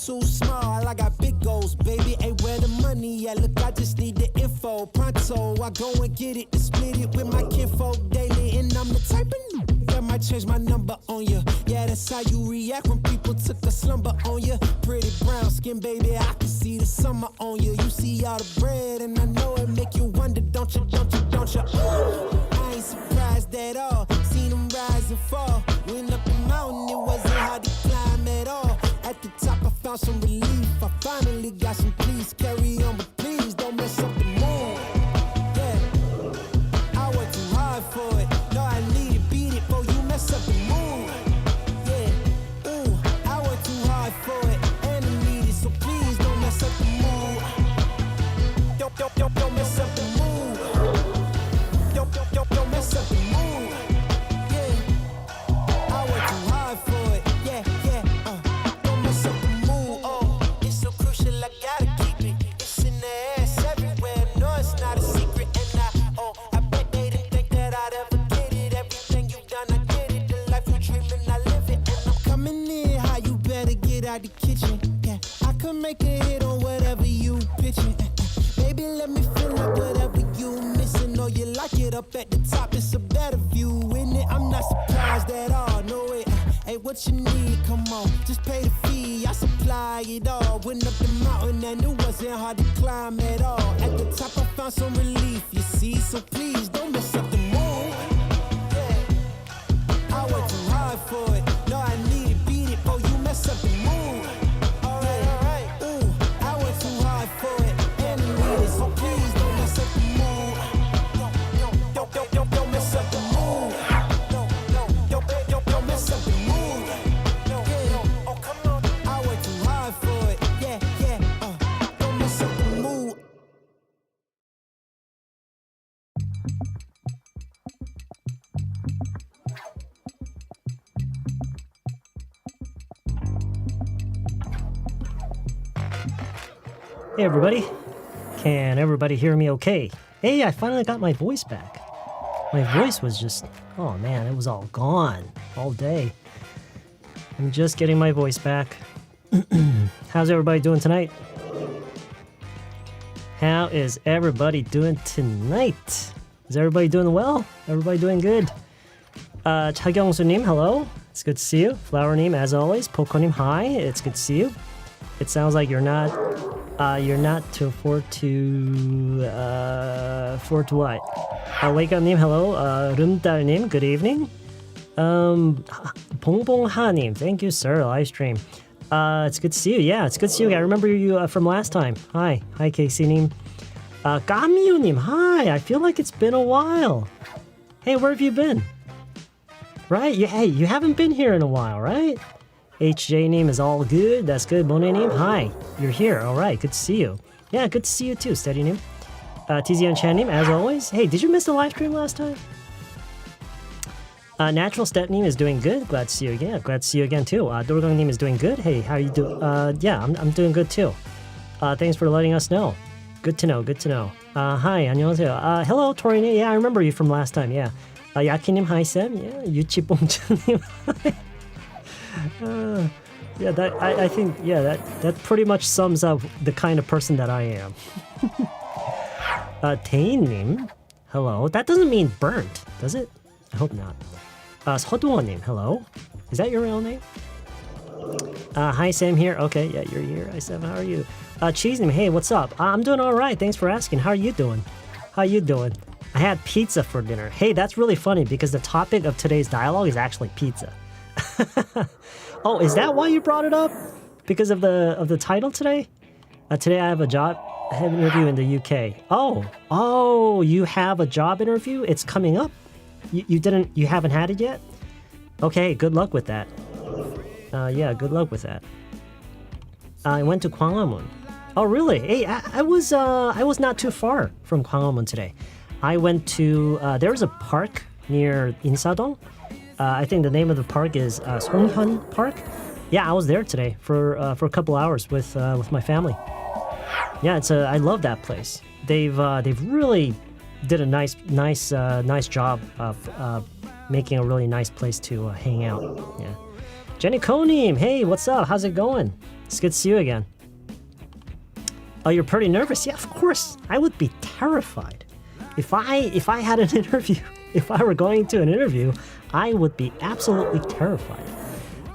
too small, I got big goals, baby. Ain't where the money at, look, I just need the info. Pronto, I go and get it and split it with my kinfolk daily. And I'm the type of that might change my number on you. Yeah, that's how you react when people took a slumber on you. Pretty brown skin, baby, I can see the summer on you. You see all the bread and I know it make you wonder, don't you, don't you, don't you? I ain't surprised at all, seen them rise and fall. Went up the mountain, it wasn't hard to climb at all. At the top I found some relief, I finally got some peace. Carry on, but please don't mess up the mood. Yeah, I worked too hard for it, no I need it, beat it, before you mess up the mood. Yeah, ooh, I worked too hard for it, and I need it, so please don't mess up the mood. Don't mess up the mood. Don't mess up the mood. Yeah, I worked too hard for it. Yeah, don't mess up the mood. Oh, it's so crucial, I gotta keep it. It's in the ass everywhere. No, it's not a secret. And I bet they didn't think that I'd ever get it. Everything you've done, I get it. The life you're dreaming, I live it. And I'm coming in hot, you better get out the kitchen. Yeah, I could make a hit on whatever you pitching. Baby, let me feel like whatever you missing. Or you like it up at the top, it's a better view, isn't it? I'm not surprised at all, no it ain't what you need, come on, just pay the fee, I supply it all. Went up the mountain and it wasn't hard to climb at all. At the top I found some relief, you see, so please don't mess up the mood. Yeah, I worked too hard for it, no I need it, beat it, before you mess up the mood. Alright, ooh, I worked too hard for it, and I need it, so please don't mess up the mood. Don't mess up the mood. Don't mess up the mood. Yeah, oh come on, I worked too hard for it. Yeah, don't mess up the mood. Hey everybody, can everybody hear me okay? Hey, I finally got my voice back. My voice was just, oh man, it was all gone all day. I'm just getting my voice back. How's everybody doing tonight? How is everybody doing tonight? Is everybody doing well? Everybody doing good? 차경수님, hello. It's good to see you. Flower님, as always. Poko님, hi. It's good to see you. It sounds like you're not to afford to what? Wake up 님, hello. 름달님, good evening. 봉봉하님, thank you, sir. Live stream. It's good to see you. Yeah, it's good to see you. I remember you from last time. Hi, Casey-님. 까미유님, hi. I feel like it's been a while. Hey, where have you been? Right? Hey, you haven't been here in a while, right? HJ name is all good. That's good. Monet name, hi. You're here. All right. Good to see you. Yeah, good to see you too. Steady name. TZN Chan name, as always. Hey, did you miss the live stream last time? Natural Stat name is doing good. Glad to see you again. Glad to see you again too. Dorgang name is doing good. Hey, how you doing? Yeah, I'm doing good too. Thanks for letting us know. Good to know. Good to know. Hi, 안녕하세요. Hello, Toriné. Yeah, I remember you from last time. Yeah. 야키님, hi Sam. Yeah, 유치봉자님. Yeah, I think that pretty much sums up the kind of person that I am. Tain님, hello. That doesn't mean burnt, does it? I hope not. 서두원님, hello. Is that your real name? Hi Sam here. Okay, yeah, you're here. Hi Sam, how are you? Cheesenim, hey, what's up? I'm doing all right. Thanks for asking. How are you doing? How you doing? I had pizza for dinner. Hey, that's really funny because the topic of today's dialogue is actually pizza. Oh, is that why you brought it up? Because of the title today? Today I have an interview in the UK. Oh, you have a job interview? It's coming up? You haven't had it yet? Okay, good luck with that. Yeah, good luck with that. I went to Gwanghwamun. Oh, really? Hey, I was not too far from Gwanghwamun today. I went to there's a park near Insadong. I think the name of the park is Songhyun Park. Yeah, I was there today for a couple hours with my family. Yeah, I love that place. They've really did a nice job of making a really nice place to hang out. Yeah. Jenny Konim, hey, what's up? How's it going? It's good to see you again. Oh, you're pretty nervous? Yeah, of course. I would be terrified. If I had an interview, if I were going to an interview, I would be absolutely terrified.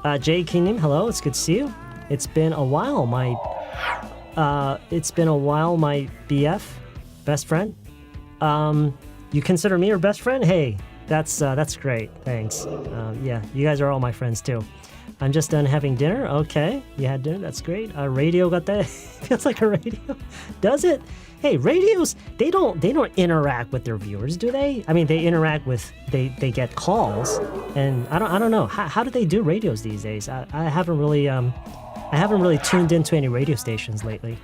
JK님, hello. It's good to see you. It's been a while, my BF, best friend. You consider me your best friend? Hey, that's great. Thanks. Yeah, you guys are all my friends too. I'm just done having dinner. Okay, you had dinner. That's great. Radio got that. Feels like a radio. Does it? Hey, radios. They don't interact with their viewers, do they? I mean, they interact with. They get calls, and I don't know. How do they do radios these days? I haven't really tuned into any radio stations lately.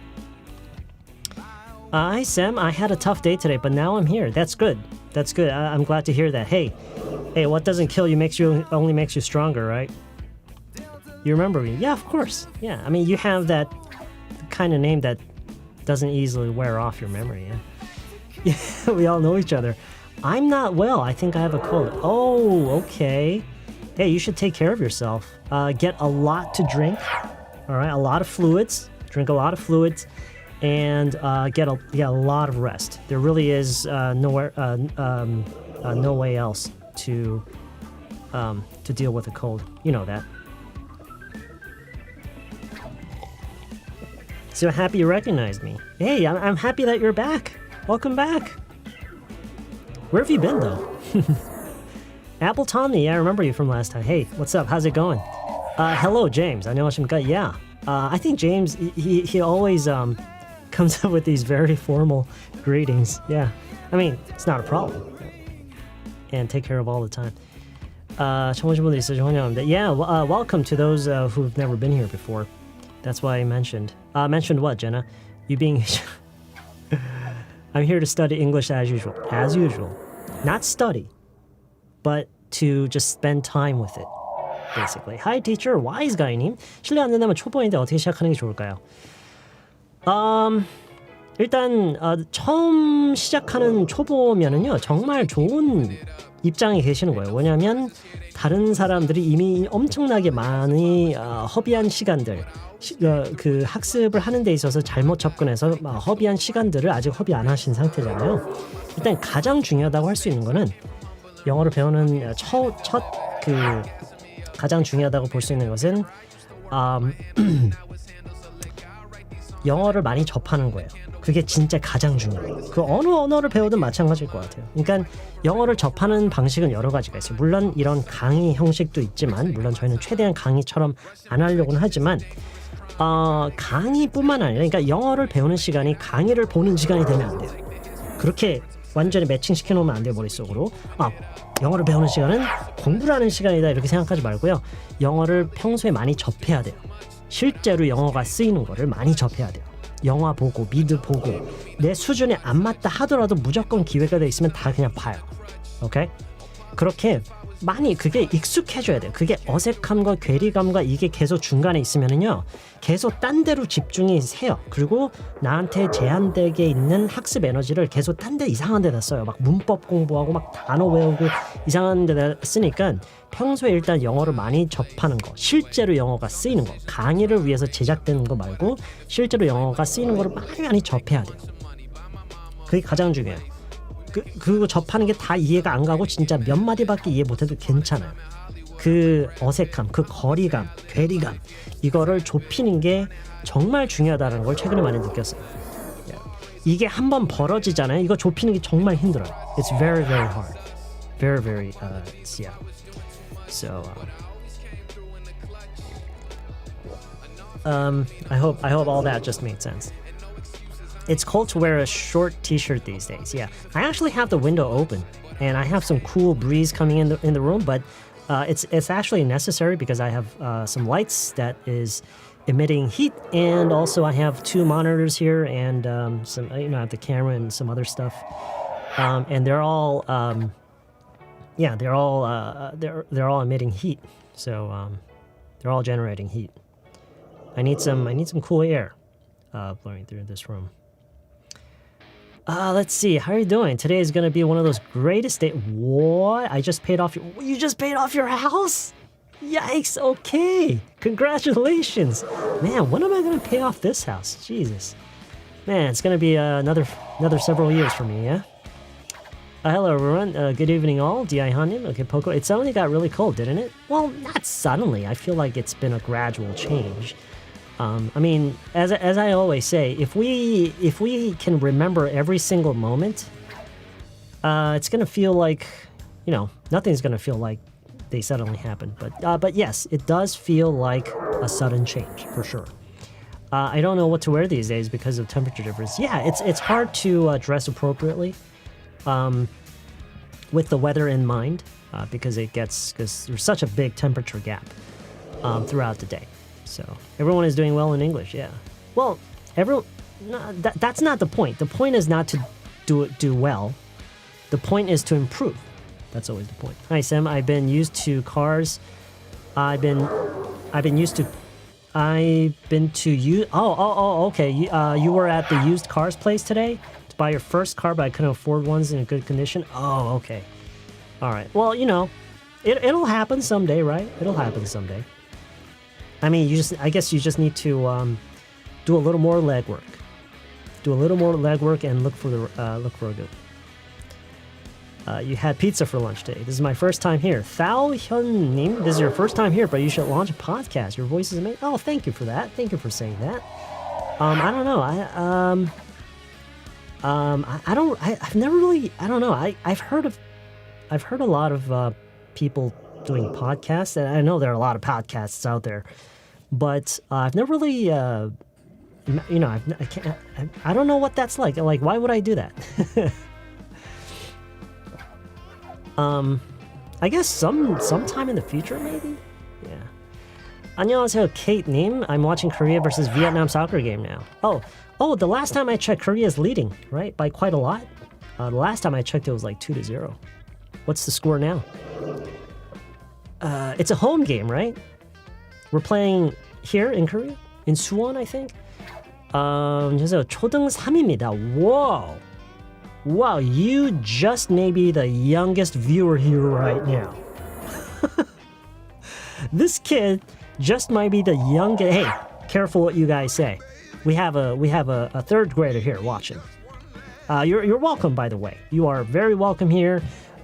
Hi Sam. I had a tough day today, but now I'm here. That's good. That's good. I'm glad to hear that. Hey, what doesn't kill you only makes you stronger, right? You remember me? Yeah, of course. Yeah, I mean, you have that kind of name that doesn't easily wear off your memory. Yeah, we all know each other. I'm not well. I think I have a cold. Oh, okay. Hey, you should take care of yourself. Get a lot to drink. All right, a lot of fluids. Drink a lot of fluids, and get a lot of rest. There really is no way else to deal with a cold. You know that. So happy you recognized me. Hey, I'm happy that you're back. Welcome back. Where have you been, though? Apple Tommy, yeah, I remember you from last time. Hey, what's up? How's it going? Hello, James. 안녕하십니까? Yeah. I think James, he always comes up with these very formal greetings. Yeah. I mean, it's not a problem. And take care of all the time. 처음 분들 있으시죠? 환영합니다. Yeah, welcome to those who've never been here before. That's why I mentioned. Mentioned what, Jenna? You being... I'm here to study English as usual. As usual. Not study, but to just spend time with it, basically. Hi, teacher. Wise guy님. 실례 안 된다면 초보인데 어떻게 시작하는 게 좋을까요? 일단 처음 시작하는 초보면은요 정말 좋은 입장에 계시는 거예요. 왜냐하면 다른 사람들이 이미 엄청나게 많이 허비한 시간들, 그 학습을 하는 데 있어서 잘못 접근해서 허비한 시간들을 아직 허비 안 하신 상태잖아요. 일단 가장 중요하다고 할 수 있는 거는 영어를 배우는 가장 중요하다고 볼 수 있는 것은 영어를 많이 접하는 거예요. 그게 진짜 가장 중요해요. 그 어느 언어를 배우든 마찬가지일 것 같아요. 그러니까 영어를 접하는 방식은 여러 가지가 있어요. 물론 이런 강의 형식도 있지만, 물론 저희는 최대한 강의처럼 안 하려고는 하지만 강의뿐만 아니라, 그러니까 영어를 배우는 시간이 강의를 보는 시간이 되면 안 돼요. 그렇게 완전히 매칭시켜 놓으면 안 돼요, 머릿속으로. 영어를 배우는 시간은 공부를 하는 시간이다 이렇게 생각하지 말고요. 영어를 평소에 많이 접해야 돼요. 실제로 영어가 쓰이는 거를 많이 접해야 돼요. 영화 보고 미드 보고 내 수준에 안 맞다 하더라도 무조건 기회가 돼 있으면 다 그냥 봐요. 오케이? 그렇게 많이 그게 익숙해져야 돼요. 그게 어색함과 괴리감과 이게 계속 중간에 있으면은요 계속 딴 데로 집중이 세요. 그리고 나한테 제한되게 있는 학습 에너지를 계속 딴 데 이상한 데다 써요. 막 문법 공부하고 막 단어 외우고 이상한 데다 쓰니까 평소에 일단 영어를 많이 접하는 거, 실제로 영어가 쓰이는 거, 강의를 위해서 제작되는 거 말고 실제로 영어가 쓰이는 거를 많이 접해야 돼요. 그게 가장 중요해요. 그거 접하는 게 다 이해가 안 가고 진짜 몇 마디밖에 이해 못해도 괜찮아요. 그 어색함, 그 거리감, 괴리감 이거를 좁히는 게 정말 중요하다는 걸 최근에 많이 느꼈어요. 이게 한번 벌어지잖아요. 이거 좁히는 게 정말 힘들어요. It's very, very hard. Very, very, yeah. So, I hope all that just made sense. It's cool to wear a short t-shirt these days. Yeah, I actually have the window open, and I have some cool breeze coming in the room. But it's actually necessary because I have some lights that is emitting heat, and also I have two monitors here, and some I have the camera and some other stuff, and they're all they're all emitting heat. So they're all generating heat. I need some cool air blowing through this room. Let's see. How are you doing? Today is going to be one of those greatest days. What? You just paid off your house? Yikes, okay. Congratulations. Man, when am I going to pay off this house? Jesus. Man, it's going to be another several years for me, yeah? Hello, everyone. Good evening, all. Diahanim. Okay, Poco. It suddenly got really cold, didn't it? Well, not suddenly. I feel like it's been a gradual change. I mean, as I always say, if we can remember every single moment, it's going to feel like, nothing's going to feel like they suddenly happened. But yes, it does feel like a sudden change, for sure. I don't know what to wear these days because of temperature difference. Yeah, it's hard to dress appropriately with the weather in mind because there's such a big temperature gap throughout the day. So everyone is doing well in English, yeah. Well, that's not the point. The point is not to do well. The point is to improve. That's always the point. Hi, Sam. I've been used to cars. I've been used to. Okay. You were at the used cars place today to buy your first car, but I couldn't afford ones in a good condition. Oh, okay. All right. Well, it'll happen someday, right? It'll happen someday. I mean, I guess you just need to do a little more legwork. Do a little more legwork and look for a good. You had pizza for lunch today. This is my first time here. Thao Hyun-nim, this is your first time here, but you should launch a podcast. Your voice is amazing. Oh, thank you for that. Thank you for saying that. I don't know. I've never really. I don't know. I've heard a lot of people doing podcasts, and I know there are a lot of podcasts out there, but I've never really. I don't know what that's like. Like, why would I do that? I guess sometime in the future, maybe? Yeah. 안녕하세요, Kate-님. I'm watching Korea versus Vietnam soccer game now. Oh, the last time I checked, Korea is leading, right? By quite a lot. The last time I checked, it was like 2-0. What's the score now? It's a home game, right? We're playing here in Korea? In Suwon, I think? 그래서 초등 3입니다. Whoa! Wow, you just may be the youngest viewer here right now. This kid just might be the youngest. Hey, careful what you guys say. We have a third grader here watching. You're welcome, by the way. You are very welcome here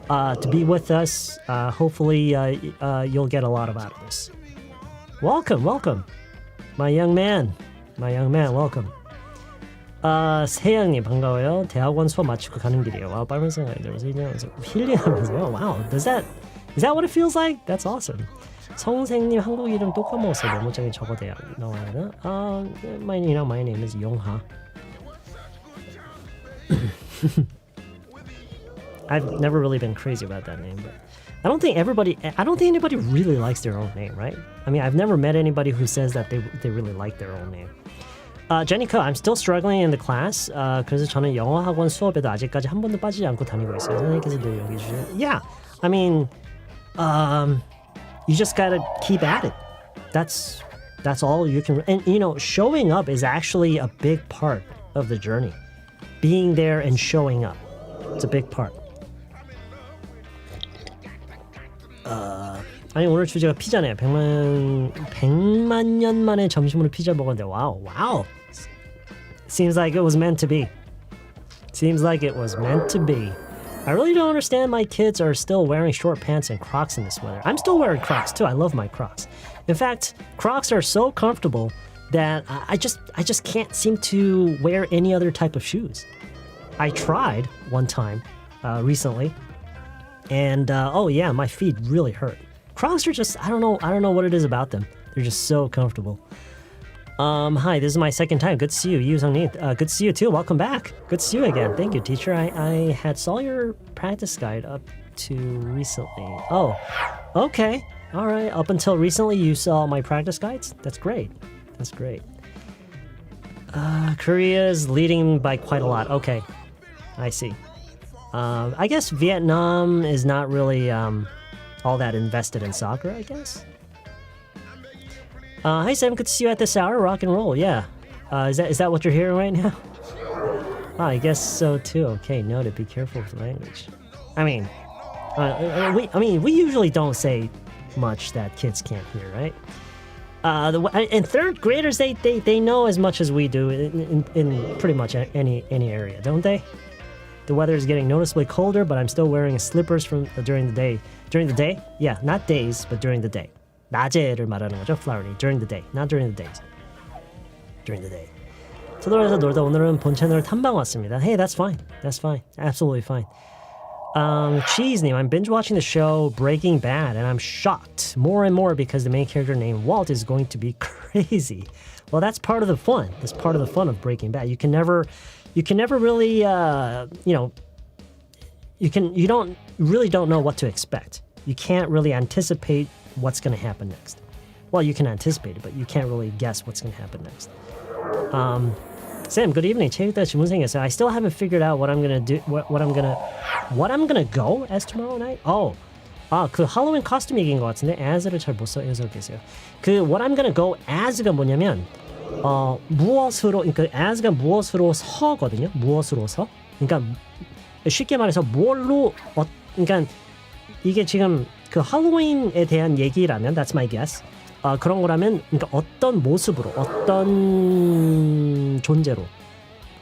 to be with us. Hopefully, you'll get a lot out of this. Welcome, my young man, welcome. 세양님 반가워요. 대학원 수업 마치고 가는 길이에요. 와우, 빨간 생각이 들어서 힐링하면서요. Wow, is that what it feels like? That's awesome. 성생님 한국 이름 또 까먹었어요. 메모장에 적어대야 나와요. My name is 용하. I've never really been crazy about that name, but I don't think anybody really likes their own name, right? I mean, I've never met anybody who says that they really like their own name. Jenny Co, I'm still struggling in the class. 그래서 저는 영어학원 수업에도 아직까지 한 번도 빠지지 않고 다니고 있어요. 선생님께서 늘 용기 주시는. Yeah, I mean, you just gotta keep at it. That's all you can. And showing up is actually a big part of the journey. Being there and showing up, it's a big part. 아니 오늘 주제가 피자네요. 100만 년 만에 점심으로 피자 먹었는데 wow. Seems like it was meant to be. I really don't understand my kids are still wearing short pants and Crocs in this weather. I'm still wearing Crocs too. I love my Crocs. In fact, Crocs are so comfortable that I just can't seem to wear any other type of shoes. I tried one time recently, and my feet really hurt. Crocs are just, I don't know what it is about them. They're just so comfortable. Hi, this is my second time. Good to see you, Yu Sung-ni. Good to see you too. Welcome back. Good to see you again. Thank you, teacher. I had saw your practice guide up to recently. Oh, okay. All right. Up until recently, you saw my practice guides? That's great. Korea is leading by quite a lot. Okay, I see. I guess Vietnam is not really all that invested in soccer, I guess. Hi Sam, good to see you at this hour. Rock and roll, yeah. Is that what you're hearing right now? I guess so too. Okay, noted. Be careful with the language. I mean, we usually don't say much that kids can't hear, right? And third graders, they know as much as we do in pretty much any area, don't they? The weather is getting noticeably colder, but I'm still wearing slippers during the day. During the day? Yeah, not days, but during the day. 낮에를 말하는 거죠, flowery. During the day, not during the days. During the day. 서둘러서 놀다 오늘은 본 채널 탐방 왔습니다. Hey, that's fine. That's fine. Absolutely fine. Cheese님, I'm binge watching the show Breaking Bad, and I'm shocked more and more because the main character named Walt is going to be crazy. Well, that's part of the fun. That's part of the fun of Breaking Bad. You can never really, you don't know what to expect. You can't really anticipate what's going to happen next. Well, you can anticipate it, but you can't really guess what's going to happen next. Sam, good evening. 체육대 질문 생겼어요. I still haven't figured out what I'm gonna do. What I'm gonna go as tomorrow night. 그 할로윈 코스튬 얘기인 것 같은데 as를 잘 못 써서 계세요. 그 what I'm gonna go as가 뭐냐면 무엇으로 그러니까 as가 무엇으로 서거든요. 무엇으로 서. 그러니까 쉽게 말해서 뭘로 그러니까 이게 지금 그 할로윈에 대한 얘기라면 that's my guess. 그런 거라면 그러니까 어떤 모습으로 어떤 존재로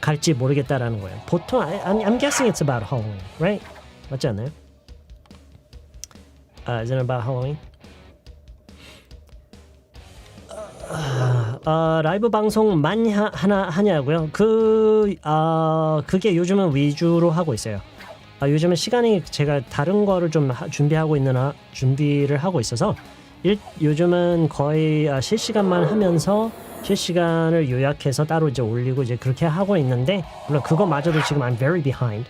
갈지 모르겠다라는 거예요. 보통 I'm guessing it's about Halloween, right? 맞지 않나요? Is it about Halloween? 라이브 방송 많이 하냐고요? 그게 요즘은 위주로 하고 있어요. 요즘은 시간이 제가 다른 거를 좀 준비를 하고 있어서 요즘은 거의 실시간만 하면서 실시간을 요약해서 따로 이제 올리고 이제 그렇게 하고 있는데 물론 그거마저도 지금 I'm very behind.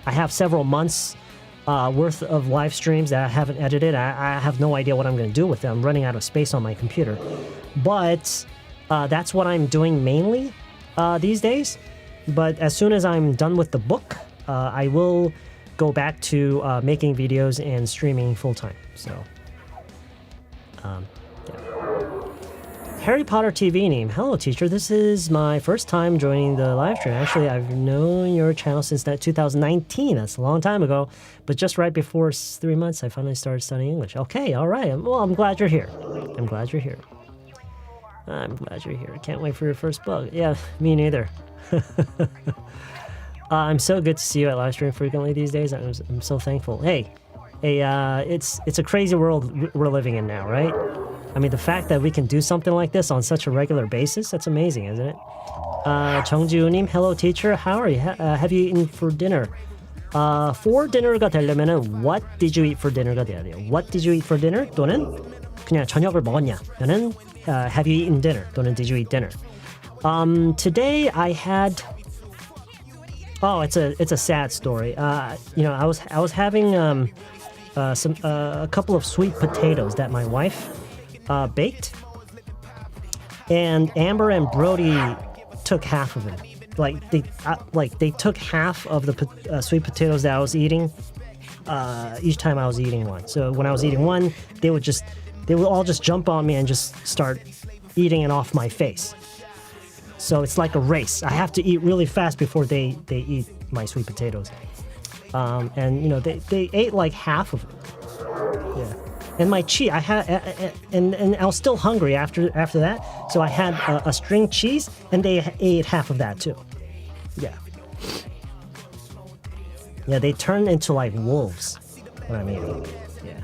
I have several months worth of live streams that I haven't edited. I have no idea what I'm going to do with them. I'm running out of space on my computer. But that's what I'm doing mainly these days. But as soon as I'm done with the book, I will go back to making videos and streaming full time. So. Yeah. Harry Potter TV name. Hello, teacher. This is my first time joining the live stream. Actually, I've known your channel since 2019. That's a long time ago. But just right before 3 months, I finally started studying English. Okay, all right. Well, I'm glad you're here. I'm glad you're here. Can't wait for your first book. Yeah, me neither. I'm so good to see you at live stream frequently these days. I'm so thankful. Hey, it's a crazy world we're living in now, right? I mean, the fact that we can do something like this on such a regular basis, that's amazing, isn't it? 정지우님, hello teacher, how are you? Have you eaten for dinner? For dinner가 되려면은 what did you eat for dinner가 돼야 돼요. What did you eat for dinner? 또는 그냥 저녁을 먹었냐? 또는 have you eaten dinner? 또는 did you eat dinner? Today I had. Oh, it's a sad story. I was having a couple of sweet potatoes that my wife baked, and Amber and Brody took half of it. They took half of the sweet potatoes that I was eating each time I was eating one. So when I was eating one, they would all just jump on me and just start eating it off my face. So it's like a race. I have to eat really fast before they eat my sweet potatoes. And they ate like half of it. Yeah. And my cheese, I had, and I was still hungry after that. So I had a string cheese, and they ate half of that too. Yeah. Yeah, they turned into like wolves when I'm eating. Yeah.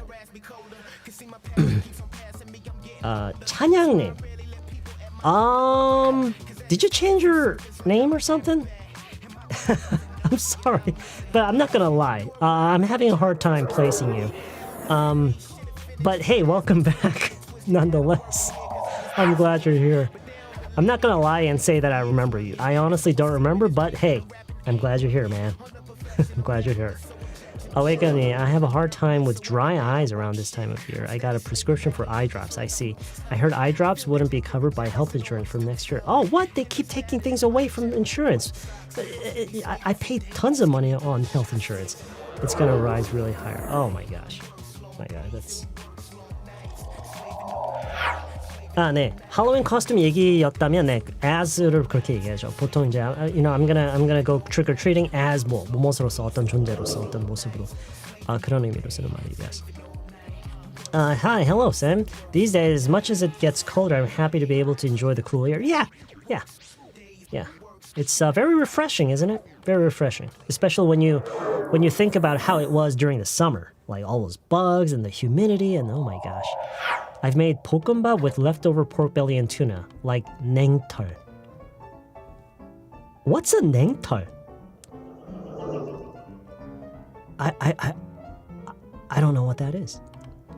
찬양님. Did you change your name or something? I'm sorry, but I'm not gonna lie. I'm having a hard time placing you. But hey, welcome back nonetheless. I'm glad you're here. I'm not gonna lie and say that I remember you. I honestly don't remember, but hey, I'm glad you're here, man. I'm glad you're here. Awakening, I have a hard time with dry eyes around this time of year. I got a prescription for eye drops, I see. I heard eye drops wouldn't be covered by health insurance from next year. Oh, what? They keep taking things away from insurance. I pay tons of money on health insurance. It's going to rise really higher. Oh my gosh. My God, that's... 네. 할로윈 코스튬 얘기였다면 네, as를 그렇게 얘기하죠. 보통 이제 I'm gonna go trick or treating as 무엇으로서 어떤 존재로서 어떤 모습으로 그런 의미로 쓰는 말이 yes. Hi, hello, Sam. These days, as much as it gets colder, I'm happy to be able to enjoy the cool air. Yeah. It's very refreshing, isn't it? Very refreshing, especially when you think about how it was during the summer, like all those bugs and the humidity, and oh my gosh. I've made 볶음밥 with leftover pork belly and tuna, like 냉털. What's a 냉털? I don't know what that is.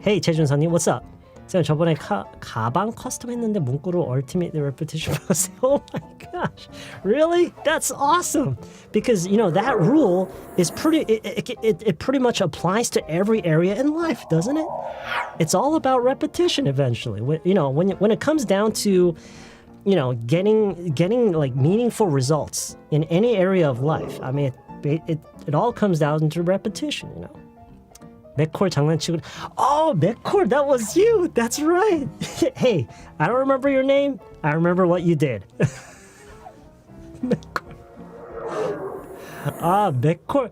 Hey, 최준선님, what's up? 쌤, 저번에 가방 커스텀 했는데 문구로 ultimate repetition 받았어요. Oh my gosh. Really? That's awesome. Because, you know, that rule is it pretty much applies to every area in life, doesn't it? It's all about repetition eventually. When it comes down to, you know, getting like meaningful results in any area of life, I mean, it all comes down to repetition, you know. 맥콜 장난치고 Oh, 맥콜, that was you. That's right. Hey, I don't remember your name. I remember what you did. 맥콜. 아, 맥콜.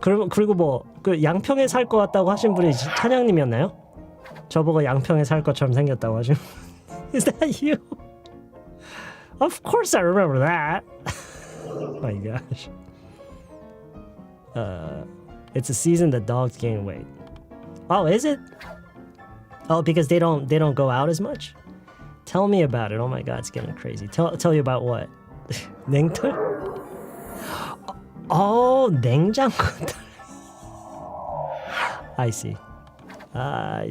그리고 뭐 그 양평에 살 것 같다고 하신 분이 찬양님이었나요? 저보고 양평에 살 것처럼 생겼다고 하신. Is that you? Of course I remember that. Oh my gosh. It's a season that dogs gain weight. Oh, is it? Oh, because they don't go out as much? Tell me about it. Oh my god, it's getting crazy. Tell you about what? 냉털? Oh, 냉장고. I see. Oh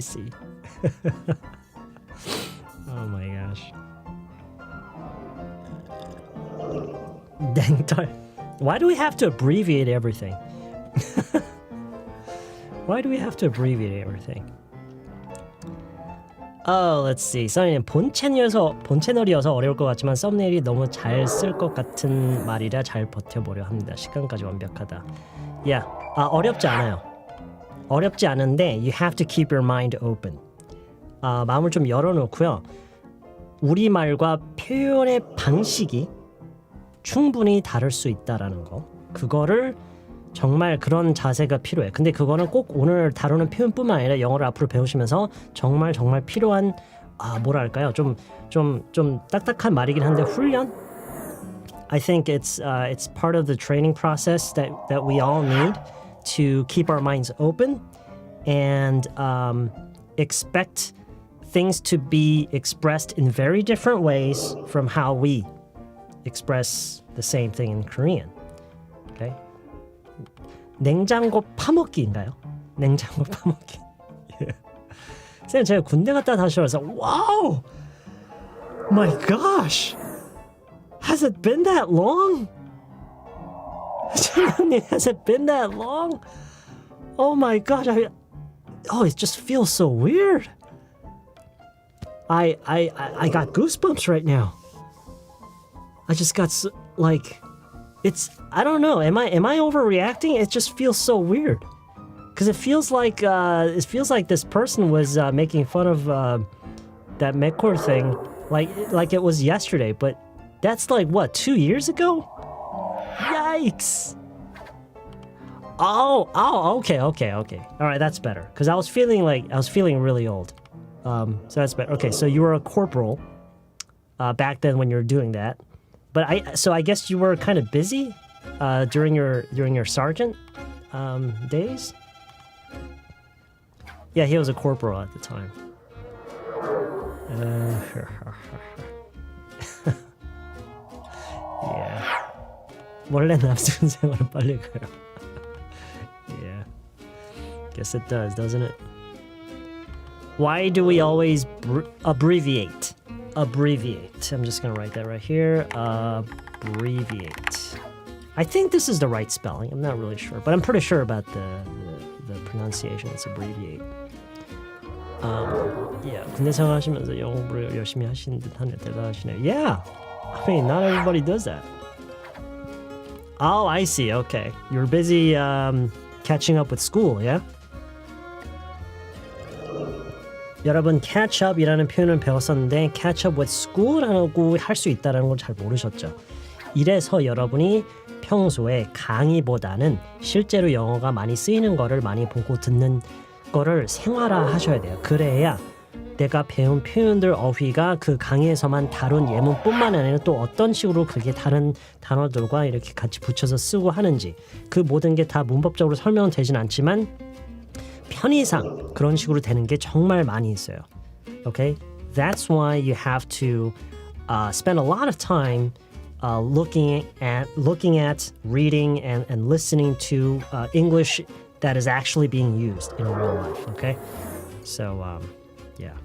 my gosh. 냉털. Why do we have to abbreviate everything? Why do we have to abbreviate everything? Oh, let's see. 써니는 본 채널이어서 어려울 것 같지만 썸네일이 너무 잘 쓸 것 같은 말이라 잘 버텨보려 합니다. 식감까지 완벽하다. Yeah, 어렵지 않아요. 어렵지 않은데 you have to keep your mind open. 마음을 좀 열어놓고요. 우리말과 표현의 방식이 충분히 다를 수 있다라는 거. 그거를 정말 그런 자세가 필요해. 근데 그거는 꼭 오늘 다루는 표현뿐만 아니라 영어를 앞으로 배우시면서 정말 필요한 뭐랄까요? 좀 딱딱한 말이긴 한데 훈련? I think it's part of the training process that we all need to keep our minds open and expect things to be expressed in very different ways from how we express the same thing in Korean. Okay? 냉장고 파먹기인가요? 냉장고 파먹기. 쌤, 제가 군대 갔다 다시 와서 wow! My gosh! Has it been that long? Has it been that long? Oh my gosh! It just feels so weird. I got goosebumps right now. I just got I don't know. Am I overreacting? It just feels so weird. Because it feels like this person was making fun of that Mekor thing like it was yesterday, but that's like what, 2 years ago? Yikes. Oh, okay. All right, that's better. Because I was feeling really old. So that's better. Okay, so you were a corporal back then when you were doing that. But I guess you were kind of busy during your sergeant days. Yeah, he was a corporal at the time. Yeah. 원래 남순 생활은 빨리 가요. Yeah. Guess it does, doesn't it? Why do we always abbreviate? Abbreviate. I'm just gonna write that right here. Abbreviate. I think this is the right spelling. I'm not really sure, but I'm pretty sure about the pronunciation. It's abbreviate. Yeah. 군대 생활하시면서 영어 공부를 열심히 하시는 듯한데 대단하시네요. Yeah. I mean, not everybody does that. Oh, I see. Okay. You're busy catching up with school, yeah? 여러분, catch up이라는 표현을 배웠었는데 catch up with school라고 할 수 있다는 걸 잘 모르셨죠? 이래서 여러분이 평소에 강의보다는 실제로 영어가 많이 쓰이는 거를 많이 보고 듣는 그거를 생활화하셔야 돼요. 그래야 내가 배운 표현들 어휘가 그 강의에서만 다룬 예문뿐만 아니라 또 어떤 식으로 그게 다른 단어들과 이렇게 같이 붙여서 쓰고 하는지 그 모든 게 다 문법적으로 설명은 되진 않지만 편의상 그런 식으로 되는 게 정말 많이 있어요. Okay? That's why you have to spend a lot of time looking at reading and listening to English that is actually being used in real life. Okay? So yeah.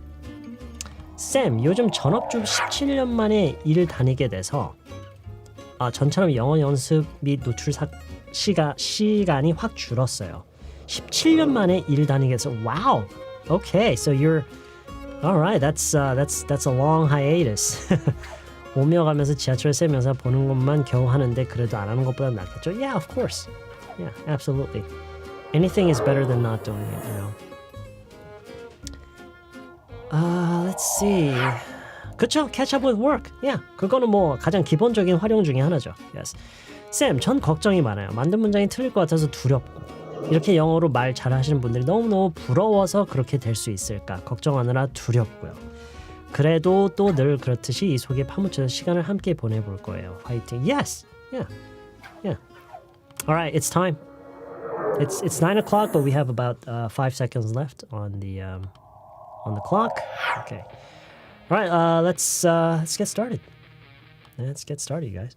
쌤, 요즘 전업주부 17년 만에 일 다니게 돼서 전처럼 영어 연습 및 노출 시간이 확 줄었어요. 17년 만에 일 다니게 돼서 wow. Okay, so you're all right. That's a long hiatus. 오며 가면서 지하철 세면서 보는 것만 겨우 하는데 그래도 안 하는 것보다 낫겠죠? Yeah, of course. Yeah, absolutely. Anything is better than not doing it, you know. Let's see. 그쵸? Catch up with work. Yeah, 그거는 뭐 가장 기본적인 활용 중에 하나죠. Yes. 쌤, 전 걱정이 많아요. 만든 문장이 틀릴 것 같아서 두렵고 이렇게 영어로 말 잘하시는 분들이 너무너무 부러워서 그렇게 될 수 있을까 걱정하느라 두렵고요. 그래도 또 늘 그렇듯이 이 속에 파묻혀서 시간을 함께 보내볼 거예요. 화이팅. Yes. Yeah. Yeah. All right, it's time. It's 9 o'clock, but we have about 5 seconds left on the clock. Okay. All right, let's get started. Let's get started, you guys.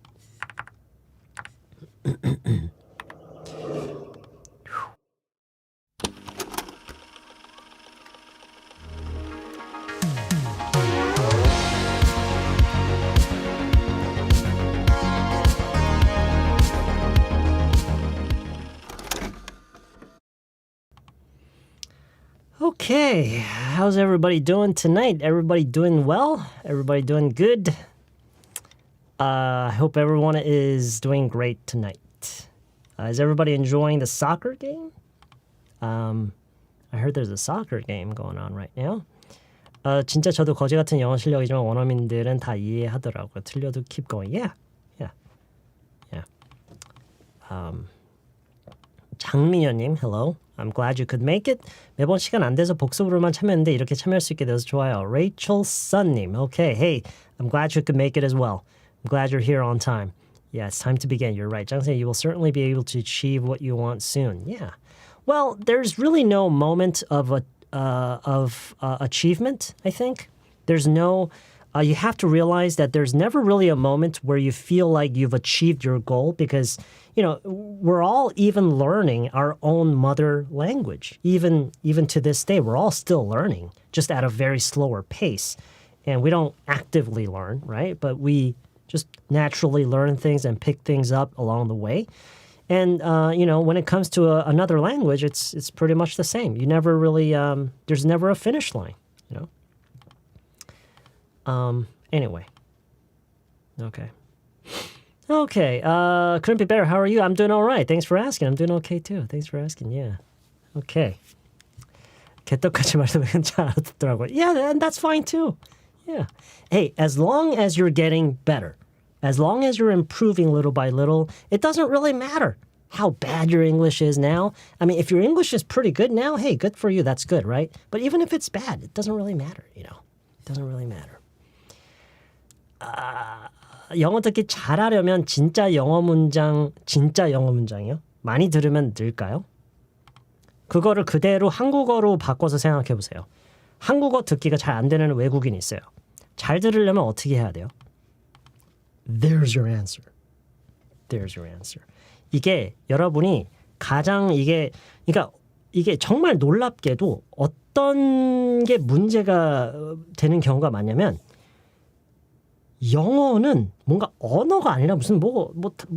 Okay, how's everybody doing tonight? Everybody doing well? Everybody doing good? I hope everyone is doing great tonight. Is everybody enjoying the soccer game? I heard there's a soccer game going on right now. 진짜 저도 거지 같은 영어 실력이지만 원어민들은 다 이해하더라고요. 틀려도 keep going. Yeah. 장민현님, hello. I'm glad you could make it. 매번 시간 안 돼서 복습으로만 참여했는데 이렇게 참여할 수 있게 돼서 좋아요. Rachel Sun님, okay. Hey, I'm glad you could make it as well. I'm glad you're here on time. Yeah, it's time to begin. You're right. 장생, you will certainly be able to achieve what you want soon. Yeah. Well, there's really no moment of achievement, I think. There's no... you have to realize that there's never really a moment where you feel like you've achieved your goal because, you know, we're all even learning our own mother language. Even to this day, we're all still learning, just at a very slower pace. And we don't actively learn, right? But we just naturally learn things and pick things up along the way. And, you know, when it comes to another language, it's pretty much the same. You never really, there's never a finish line, you know? Anyway. Okay. Crimpy Bear, how are you? I'm doing all right. Thanks for asking. I'm doing okay too. Thanks for asking. Yeah. Okay. 개떡같이 말씀하면 잘 알아듣더라고요. Yeah, and that's fine too. Yeah. Hey, as long as you're getting better, as long as you're improving little by little, it doesn't really matter how bad your English is now. I mean, if your English is pretty good now, hey, good for you. That's good, right? But even if it's bad, it doesn't really matter, you know. It doesn't really matter. 영어 듣기 잘하려면 진짜 영어 문장이요? 많이 들으면 늘까요? 그거를 그대로 한국어로 바꿔서 생각해 보세요. 한국어 듣기가 잘 안 되는 외국인이 있어요. 잘 들으려면 어떻게 해야 돼요? There's your answer. There's your answer. 이게 여러분이 가장 그러니까 이게 정말 놀랍게도 어떤 게 문제가 되는 경우가 많냐면 영어는 뭔가 언어가 아니라 무슨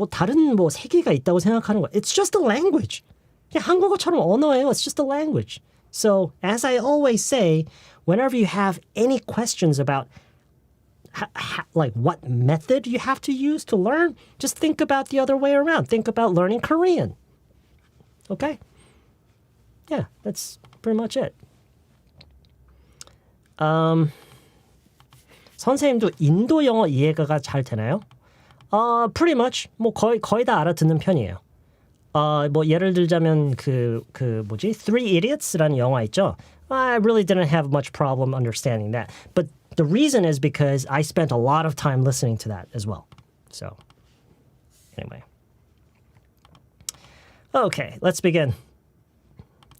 다른 세계가 있다고 생각하는 거야. It's just a language. 그냥 한국어처럼 언어예요. It's just a language. So, as I always say, whenever you have any questions about like what method you have to use to learn, just think about the other way around. Think about learning Korean. Okay? Yeah, that's pretty much it. 선생님도 인도 영어 이해가 잘 되나요? Pretty much. 거의 다 알아듣는 편이에요. 뭐 예를 들자면 그 뭐지? Three Idiots라는 영화 있죠? I really didn't have much problem understanding that. But the reason is because I spent a lot of time listening to that as well. So, anyway. Okay, let's begin.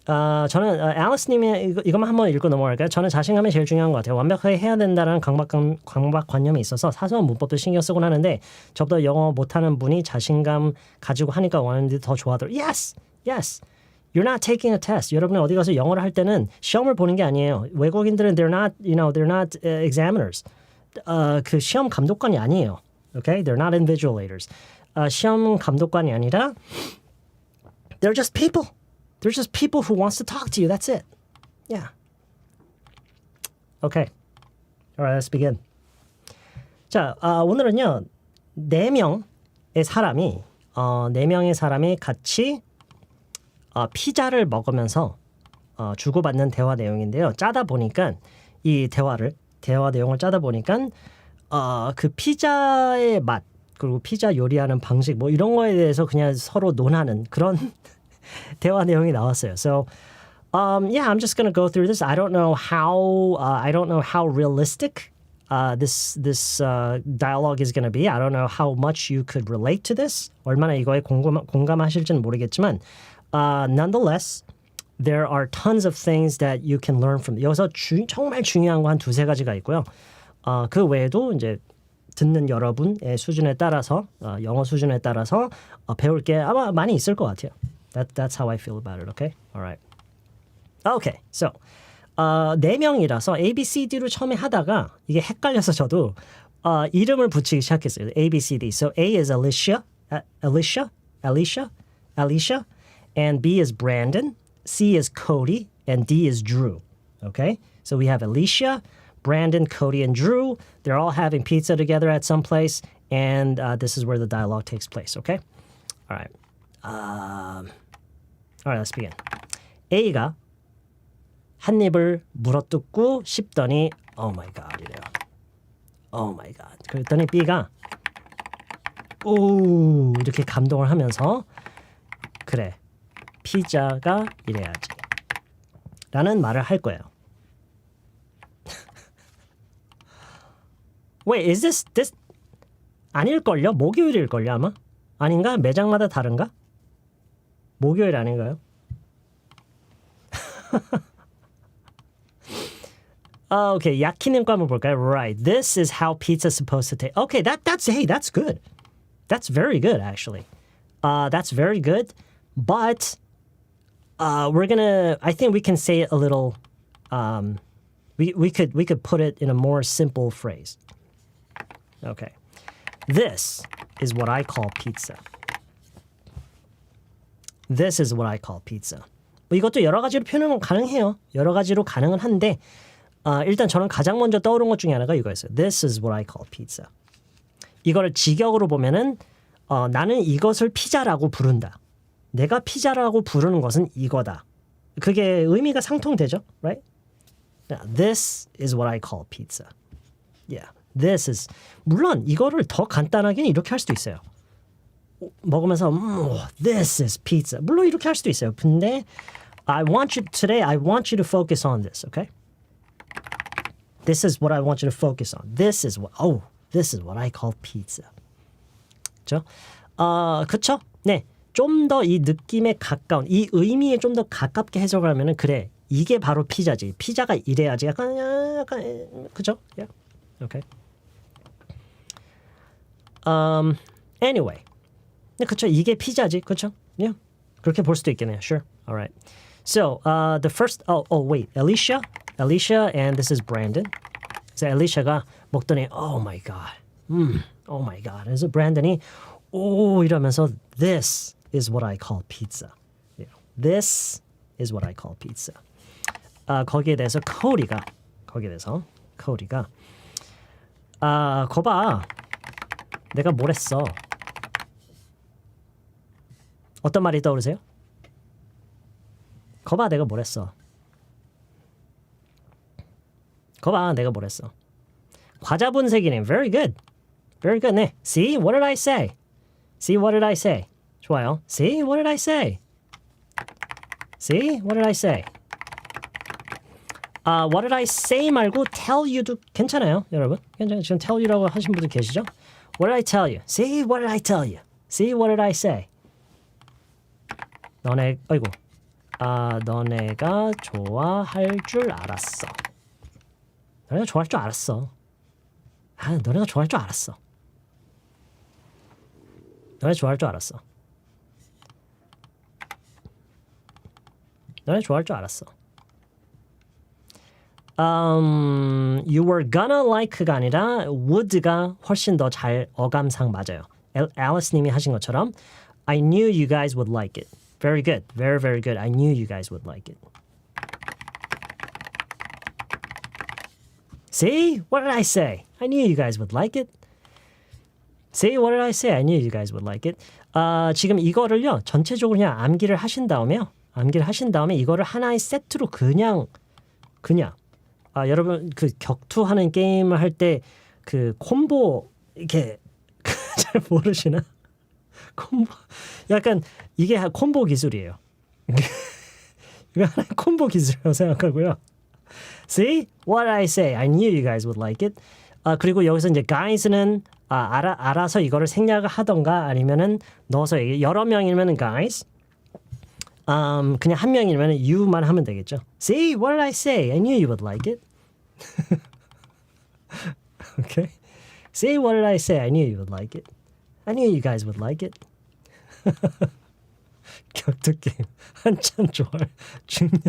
저는 앨리스님이 이것만 한번 읽고 넘어갈까요? 저는 자신감이 제일 중요한 것 같아요. 완벽하게 해야 된다는 강박관념이 있어서 사소한 문법도 신경 쓰곤 하는데 저보다 영어 못하는 분이 자신감 가지고 하니까 원하는데 더 좋아하더라고요. Yes, yes. You're not taking a test. 여러분이 어디 가서 영어를 할 때는 시험을 보는 게 아니에요. 외국인들은 they're not examiners. 그 시험 감독관이 아니에요. Okay? They're not invigilators. 시험 감독관이 아니라 they're just people. They're just people who wants to talk to you. That's it. Yeah. Okay. All right, let's begin. 자, 오늘은요. 4명의 사람이 같이 피자를 먹으면서 주고받는 대화 내용인데요. 짜다 보니까 이 대화 내용을 짜다 보니까 그 피자의 맛 그리고 피자 요리하는 방식 뭐 이런 거에 대해서 그냥 서로 논하는 그런 대화 내용이 나왔어요. So, yeah, I'm just gonna go through this. I don't know how realistic this dialogue is gonna be. I don't know how much you could relate to this. 얼마나 이거에 공감하실지는 모르겠지만, nonetheless, there are tons of things that you can learn from. 여기서 정말 중요한 거 한 2-3가지가 있고요. 그 외에도 이제 듣는 여러분의 수준에 따라서 영어 수준에 따라서 배울 게 아마 많이 있을 것 같아요. That's how I feel about it. Okay, all right. Okay, so 4명이라서 A, B, C, D로 처음에 하다가 이게 헷갈려서 저도 이름을 붙이기 시작했어요. A, B, C, D. So A is Alicia, and B is Brandon, C is Cody, and D is Drew. Okay, so we have Alicia, Brandon, Cody, and Drew. They're all having pizza together at some place, and this is where the dialogue takes place. Okay, all right. All right, let's begin. A가 한 입을 물어뜯고 씹더니 Oh my God 이래요. Oh my God. 그랬더니 B가 오 이렇게 감동을 하면서 그래 피자가 이래야지 라는 말을 할 거예요. Wait, is this 아닐걸요? 목요일일걸요 아마? 아닌가? 매장마다 다른가? 목요일 아닌가요? Okay, 야키님 거 한번 볼까요? Right, this is how pizza's supposed to taste. Okay, that's good. That's very good, actually. That's very good, but I think we can say it a little. We could put it in a more simple phrase. Okay, this is what I call pizza. This is what I call pizza. 뭐 이것도 여러 가지로 표현은 가능해요. 여러 가지로 가능은 한데 일단 저는 가장 먼저 떠오른 것 중에 하나가 이거였어요. This is what I call pizza. 이거를 직역으로 보면은 나는 이것을 피자라고 부른다. 내가 피자라고 부르는 것은 이거다. 그게 의미가 상통되죠, right? This is what I call pizza. Yeah, this is. 물론 이거를 더 간단하게는 이렇게 할 수도 있어요. 먹으면서 this is pizza. 물론 이렇게 할 수도 있어요. 근데 I want you to focus on this, okay? This is what I want you to focus on. This is what I call pizza. 그렇죠? 그렇죠? 네. 좀 더 이 느낌에 가까운 이 의미에 좀 더 가깝게 해석을 하면은 그래. 이게 바로 피자지. 피자가 이래야지. 약간 그렇죠? Yeah. Okay. Anyway. 네, 그렇죠. 이게 피자지. 그렇죠? Yeah. 그렇게 볼 수도 있겠네요. Sure. All right. So, the first wait. Alicia, and this is Brandon. 그래서 Alicia가 먹더니 oh my god. Oh my god. 그래서 Brandon이 오 이러면서 this is what I call pizza. Yeah. This is what I call pizza. 거기에 대해서 Cody가 거봐. 내가 뭘 했어? 어떤 말이 떠오르세요? 거봐 내가 뭘 했어? 거봐 내가 뭘 했어? 과자 분쇄기님 very good. Very good. 네. See what did I say? See what did I say? 좋아요. See, what did I say? See, what did I say? What did I say 말고 tell you도 괜찮아요, 여러분. 괜찮아요. 지금 tell you라고 하신 분들 계시죠? What did I tell you? See, what did I tell you? See, what did I say? 너네가 좋아할 줄 알았어. 너네가 좋아할 줄 알았어. 너네가 좋아할 줄 알았어. 너네 좋아할 줄 알았어. 너네 좋아할 줄 알았어. You were gonna like가 아니라 would가 훨씬 더 잘 어감상 맞아요. Alice 님이 하신 것처럼 I knew you guys would like it. Very good. Very, very good. I knew you guys would like it. See? What did I say? I knew you guys would like it. See? What did I say? I knew you guys would like it. 지금 이거를요. 전체적으로 그냥 암기를 하신 다음에 이거를 하나의 세트로 그냥 여러분 그 격투하는 게임을 할 때 그 콤보 이렇게 잘 모르시나? 콤보 약간 이게 콤보 기술이에요. 이거 하나의 콤보 기술이라고 생각하고요. See? What did I say? I knew you guys would like it. 그리고 여기서 이제 guys는 알아서 이거를 생략을 하던가 아니면은 넣어서 여러 명이면은 guys. 그냥 한 명이면 you만 하면 되겠죠. See, what did I say? I knew you would like it. Okay. See, what did I say? I knew you would like it. I knew you guys would like it. 격투 게임 한참 좋아할 중년.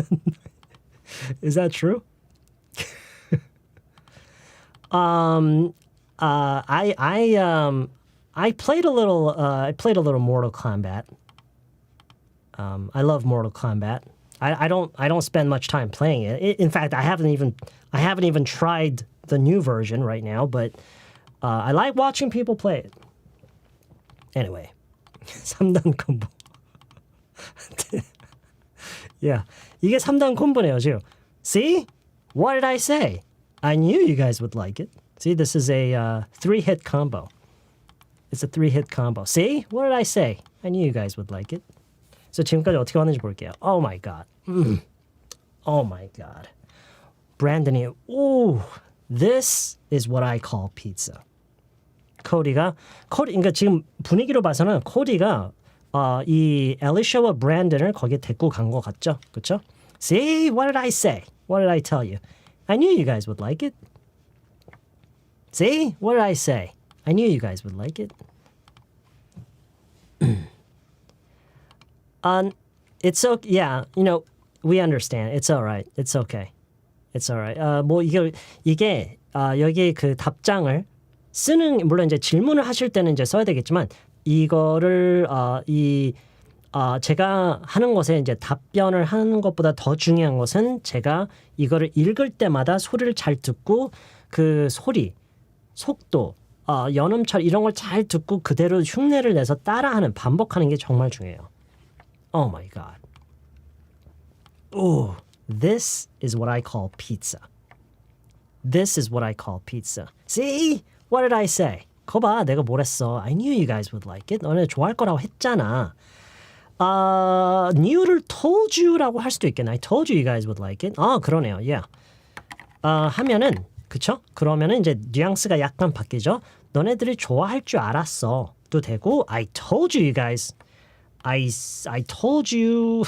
Is that true? I played a little Mortal Kombat. I love Mortal Kombat. I don't spend much time playing it. In fact, I haven't even tried the new version right now, but I like watching people play it. Anyway, 3단 콤보. Yeah, 이게 3단 콤보네요, 지금. See? What did I say? I knew you guys would like it. See, this is a 3-hit combo. It's a 3-hit combo. See? What did I say? I knew you guys would like it. So 지금까지 어떻게 왔는지 볼게요. Oh my god. Oh my god. Brandon이 ooh, this is what I call pizza. 코디가 그러니까 지금 분위기로 봐서는 코디가 이 Alicia와 Brandon을 거기에 데리고 간 것 같죠? 그렇죠? See, what did I say? What did I tell you? I knew you guys would like it. See, what did I say? I knew you guys would like it. It's okay. Yeah, you know, we understand. It's all right. It's okay. It's all right. 뭐 이게 여기 그 답장을 쓰는 물론 이제 질문을 하실 때는 이제 써야 되겠지만 이거를 제가 하는 것에 이제 답변을 하는 것보다 더 중요한 것은 제가 이거를 읽을 때마다 소리를 잘 듣고 그 소리, 속도, 연음처럼 이런 걸 잘 듣고 그대로 흉내를 내서 따라하는 반복하는 게 정말 중요해요. Oh my god. Oh, this is what I call pizza. This is what I call pizza. See? What did I say? 거 봐, 내가 뭘 했어. I knew you guys would like it. 너네 좋아할 거라고 했잖아. knew를 told you라고 할 수도 있겠네. I told you guys would like it. 그러네요. Yeah. 하면은 그쵸? 그러면은 이제 뉘앙스가 약간 바뀌죠. 너네들이 좋아할 줄 알았어도 되고 I told you guys. I told you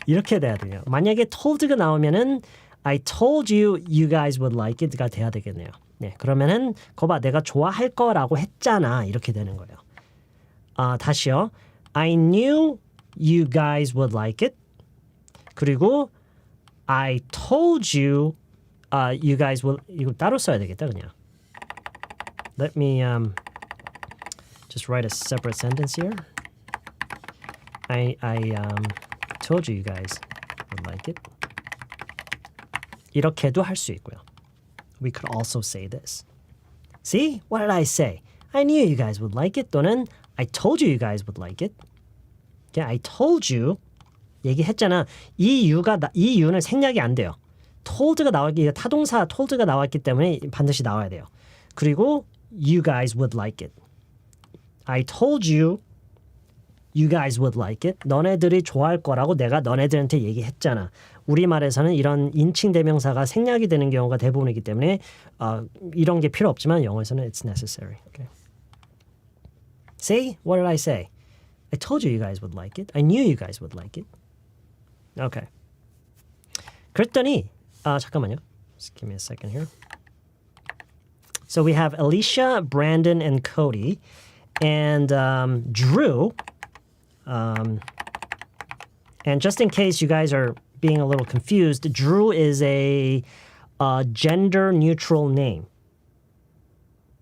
이렇게 돼야 돼요. 만약에 told가 나오면은 I told you guys would like it가 돼야 되겠네요. 네, 그러면은 거봐 내가 좋아할 거라고 했잖아 이렇게 되는 거예요. 다시요. I knew you guys would like it. 그리고 I told you you guys will 이거 따로 써야 되겠다 그냥. Let me just write a separate sentence here. I told you guys would like it. 이렇게도 할 수 있고요. We could also say this. See? What did I say? I knew you guys would like it. 또는 I told you guys would like it. Yeah, I told you. 얘기했잖아. 이 이유는 생략이 안 돼요. told가 나왔기 타동사 told가 나왔기 때문에 반드시 나와야 돼요. 그리고 you guys would like it. I told you you guys would like it. 너네들이 좋아할 거라고 내가 너네들한테 얘기했잖아. 우리말에서는 이런 인칭 대명사가 생략이 되는 경우가 대부분이기 때문에 이런 게 필요 없지만 영어에서는 it's necessary. Okay. See? What did I say? I told you guys would like it. I knew you guys would like it. Okay. 그랬더니 잠깐만요. Just give me a second here. So we have Alicia, Brandon, and Cody, and Drew. And just in case you guys are being a little confused, Drew is a gender-neutral name.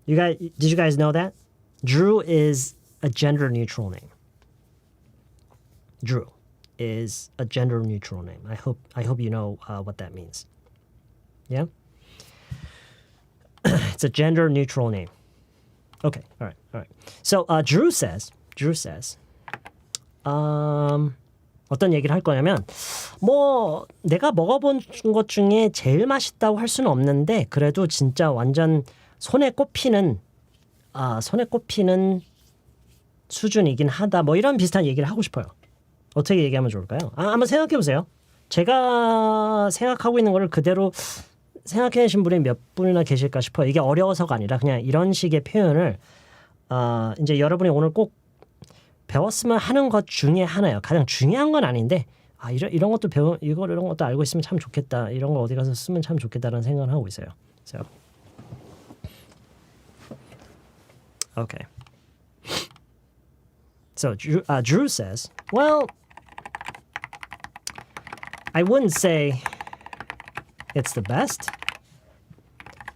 Did you guys know that? Drew is a gender-neutral name. Drew is a gender-neutral name. I hope you know what that means. Yeah? It's a gender-neutral name. Okay, all right. So Drew says, 어떤 얘기를 할 거냐면, 뭐 내가 먹어본 것 중에 제일 맛있다고 할 수는 없는데 그래도 진짜 완전 손에 꼽히는 수준이긴 하다. 뭐 이런 비슷한 얘기를 하고 싶어요. 어떻게 얘기하면 좋을까요? 한번 생각해 보세요. 제가 생각하고 있는 거를 그대로 생각해내신 분이 몇 분이나 계실까 싶어요. 이게 어려워서가 아니라 그냥 이런 식의 표현을 이제 여러분이 오늘 꼭 배웠으면 하는 것 중에 하나예요. 가장 중요한 건 아닌데 이런 것도 이런 것도 알고 있으면 참 좋겠다. 이런 걸 어디 가서 쓰면 참 좋겠다라는 생각을 하고 있어요. So, okay. So Drew says, well, I wouldn't say it's the best,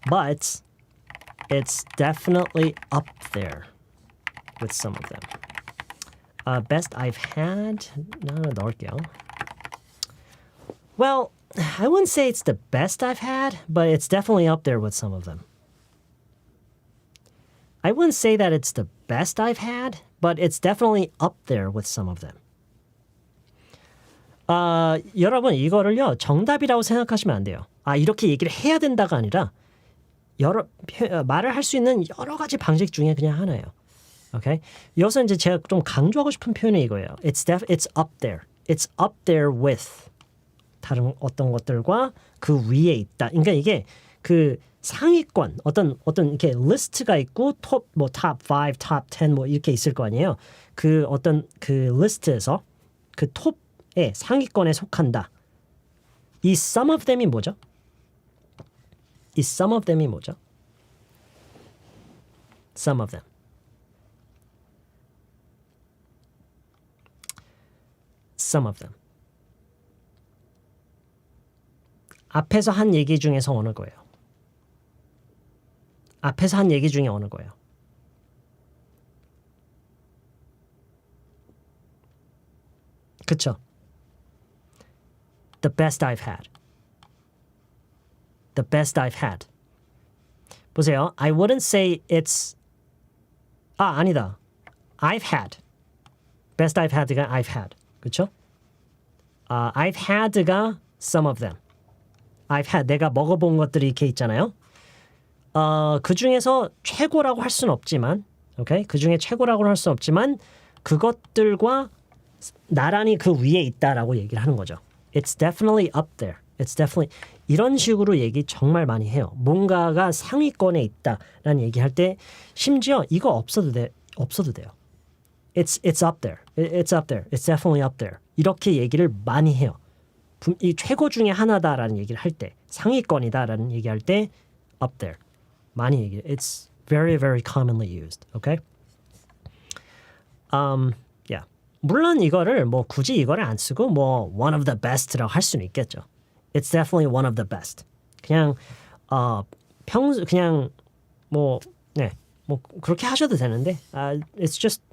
but it's definitely up there with some of them. Best I've had. 하나 넣을게요. Well, I wouldn't say it's the best I've had, but it's definitely up there with some of them. I wouldn't say that it's the best I've had, but it's definitely up there with some of them. 여러분 이거를요 정답이라고 생각하시면 안 돼요. 이렇게 얘기를 해야 된다가 아니라 말을 할 수 있는 여러 가지 방식 중에 그냥 하나예요. Okay? 여기서 이제 제가 좀 강조하고 싶은 표현이 이거예요. It's up there. It's up there with 다른 어떤 것들과 그 위에 있다. 그러니까 이게 그 상위권 어떤 이렇게 리스트가 있고 top 5, top 10 뭐 이렇게 있을 거 아니에요. 그 어떤 그 리스트에서 그 톱의 상위권에 속한다. 이 some of them이 뭐죠? 이 some of them이 뭐죠? Some of them. Some of them. 앞에서 한 얘기 중에서 어느 거예요? 앞에서 한 얘기 중에 어느 거예요? 그쵸? The best I've had. The best I've had. 보세요. I wouldn't say it's 아니다. I've had. Best I've had가 I've had. 그쵸? I've had가 some of them. I've had. 내가 먹어본 것들이 이렇게 있잖아요. 그 중에서 최고라고 할 수는 없지만, okay? 그 중에 최고라고 할 수는 없지만 그것들과 나란히 그 위에 있다라고 얘기를 하는 거죠. It's definitely up there. It's definitely 이런 식으로 얘기 정말 많이 해요. 뭔가가 상위권에 있다라는 얘기할 때 심지어 이거 없어도 돼요. It's up there. It's up there. It's definitely up there. 이렇게 얘기를 많이 해요. 이 최고 중에 하나다라는 얘기를 할 때, 상위권이다라는 얘기할 때 up there. 많이 얘기해요. It's very, very commonly used. Okay? Yeah. 물론 이거를 뭐 굳이 이거를 안 쓰고 뭐 one of the best라고 할 수는 있겠죠. It's definitely one of the best. 그냥 그냥 뭐 그렇게 하셔도 되는데 it's just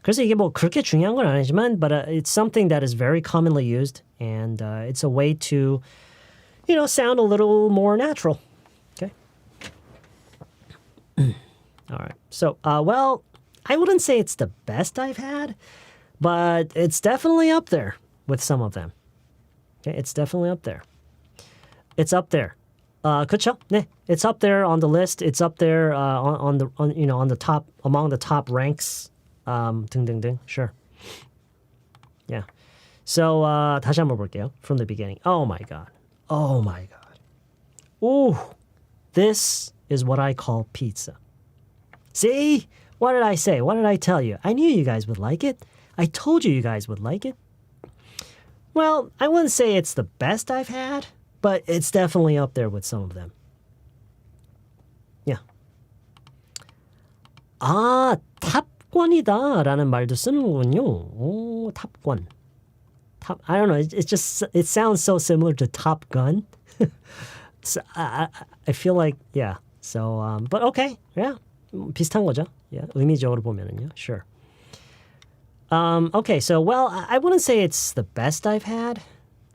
그래서 이게 뭐 그렇게 중요한 건 아니지만 but it's something that is very commonly used and it's a way to sound a little more natural. Okay? All right. So, well, I wouldn't say it's the best I've had, but it's definitely up there with some of them. Okay? It's definitely up there. It's up there. 그쵸? 네. It's up there on the list. It's up there on the top among the top ranks. 등등등. Sure. Yeah. So 다시 한번 볼게요. From the beginning. Oh my god. Oh my god. Ooh. This is what I call pizza. See? What did I say? What did I tell you? I knew you guys would like it. I told you guys would like it. Well, I wouldn't say it's the best I've had, but it's definitely up there with some of them. Yeah. 아, 탑권이다라는 말도 쓰는군요. 오, 탑권. I don't know. It sounds so similar to Top Gun. So I feel like yeah. So but okay. Yeah. 비슷한 거죠. Yeah. 의미적으로 보면은요. Sure. Okay, so well, I wouldn't say it's the best I've had,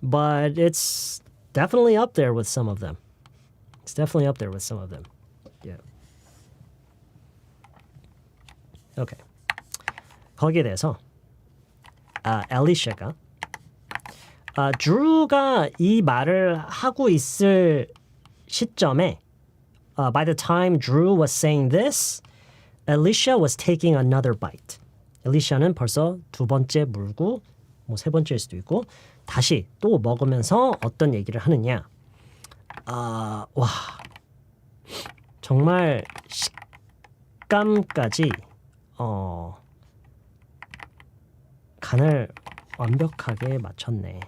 but it's definitely up there with some of them. It's definitely up there with some of them. Yeah. Okay. 거기에 대해서 Alicia가 Drew가 이 말을 하고 있을 시점에 by the time Drew was saying this, Alicia was taking another bite. 엘리샤는 벌써 두 번째 물고 뭐 세 번째일 수도 있고 다시 또 먹으면서 어떤 얘기를 하느냐. 와 정말 식감까지 간을 완벽하게 맞췄네.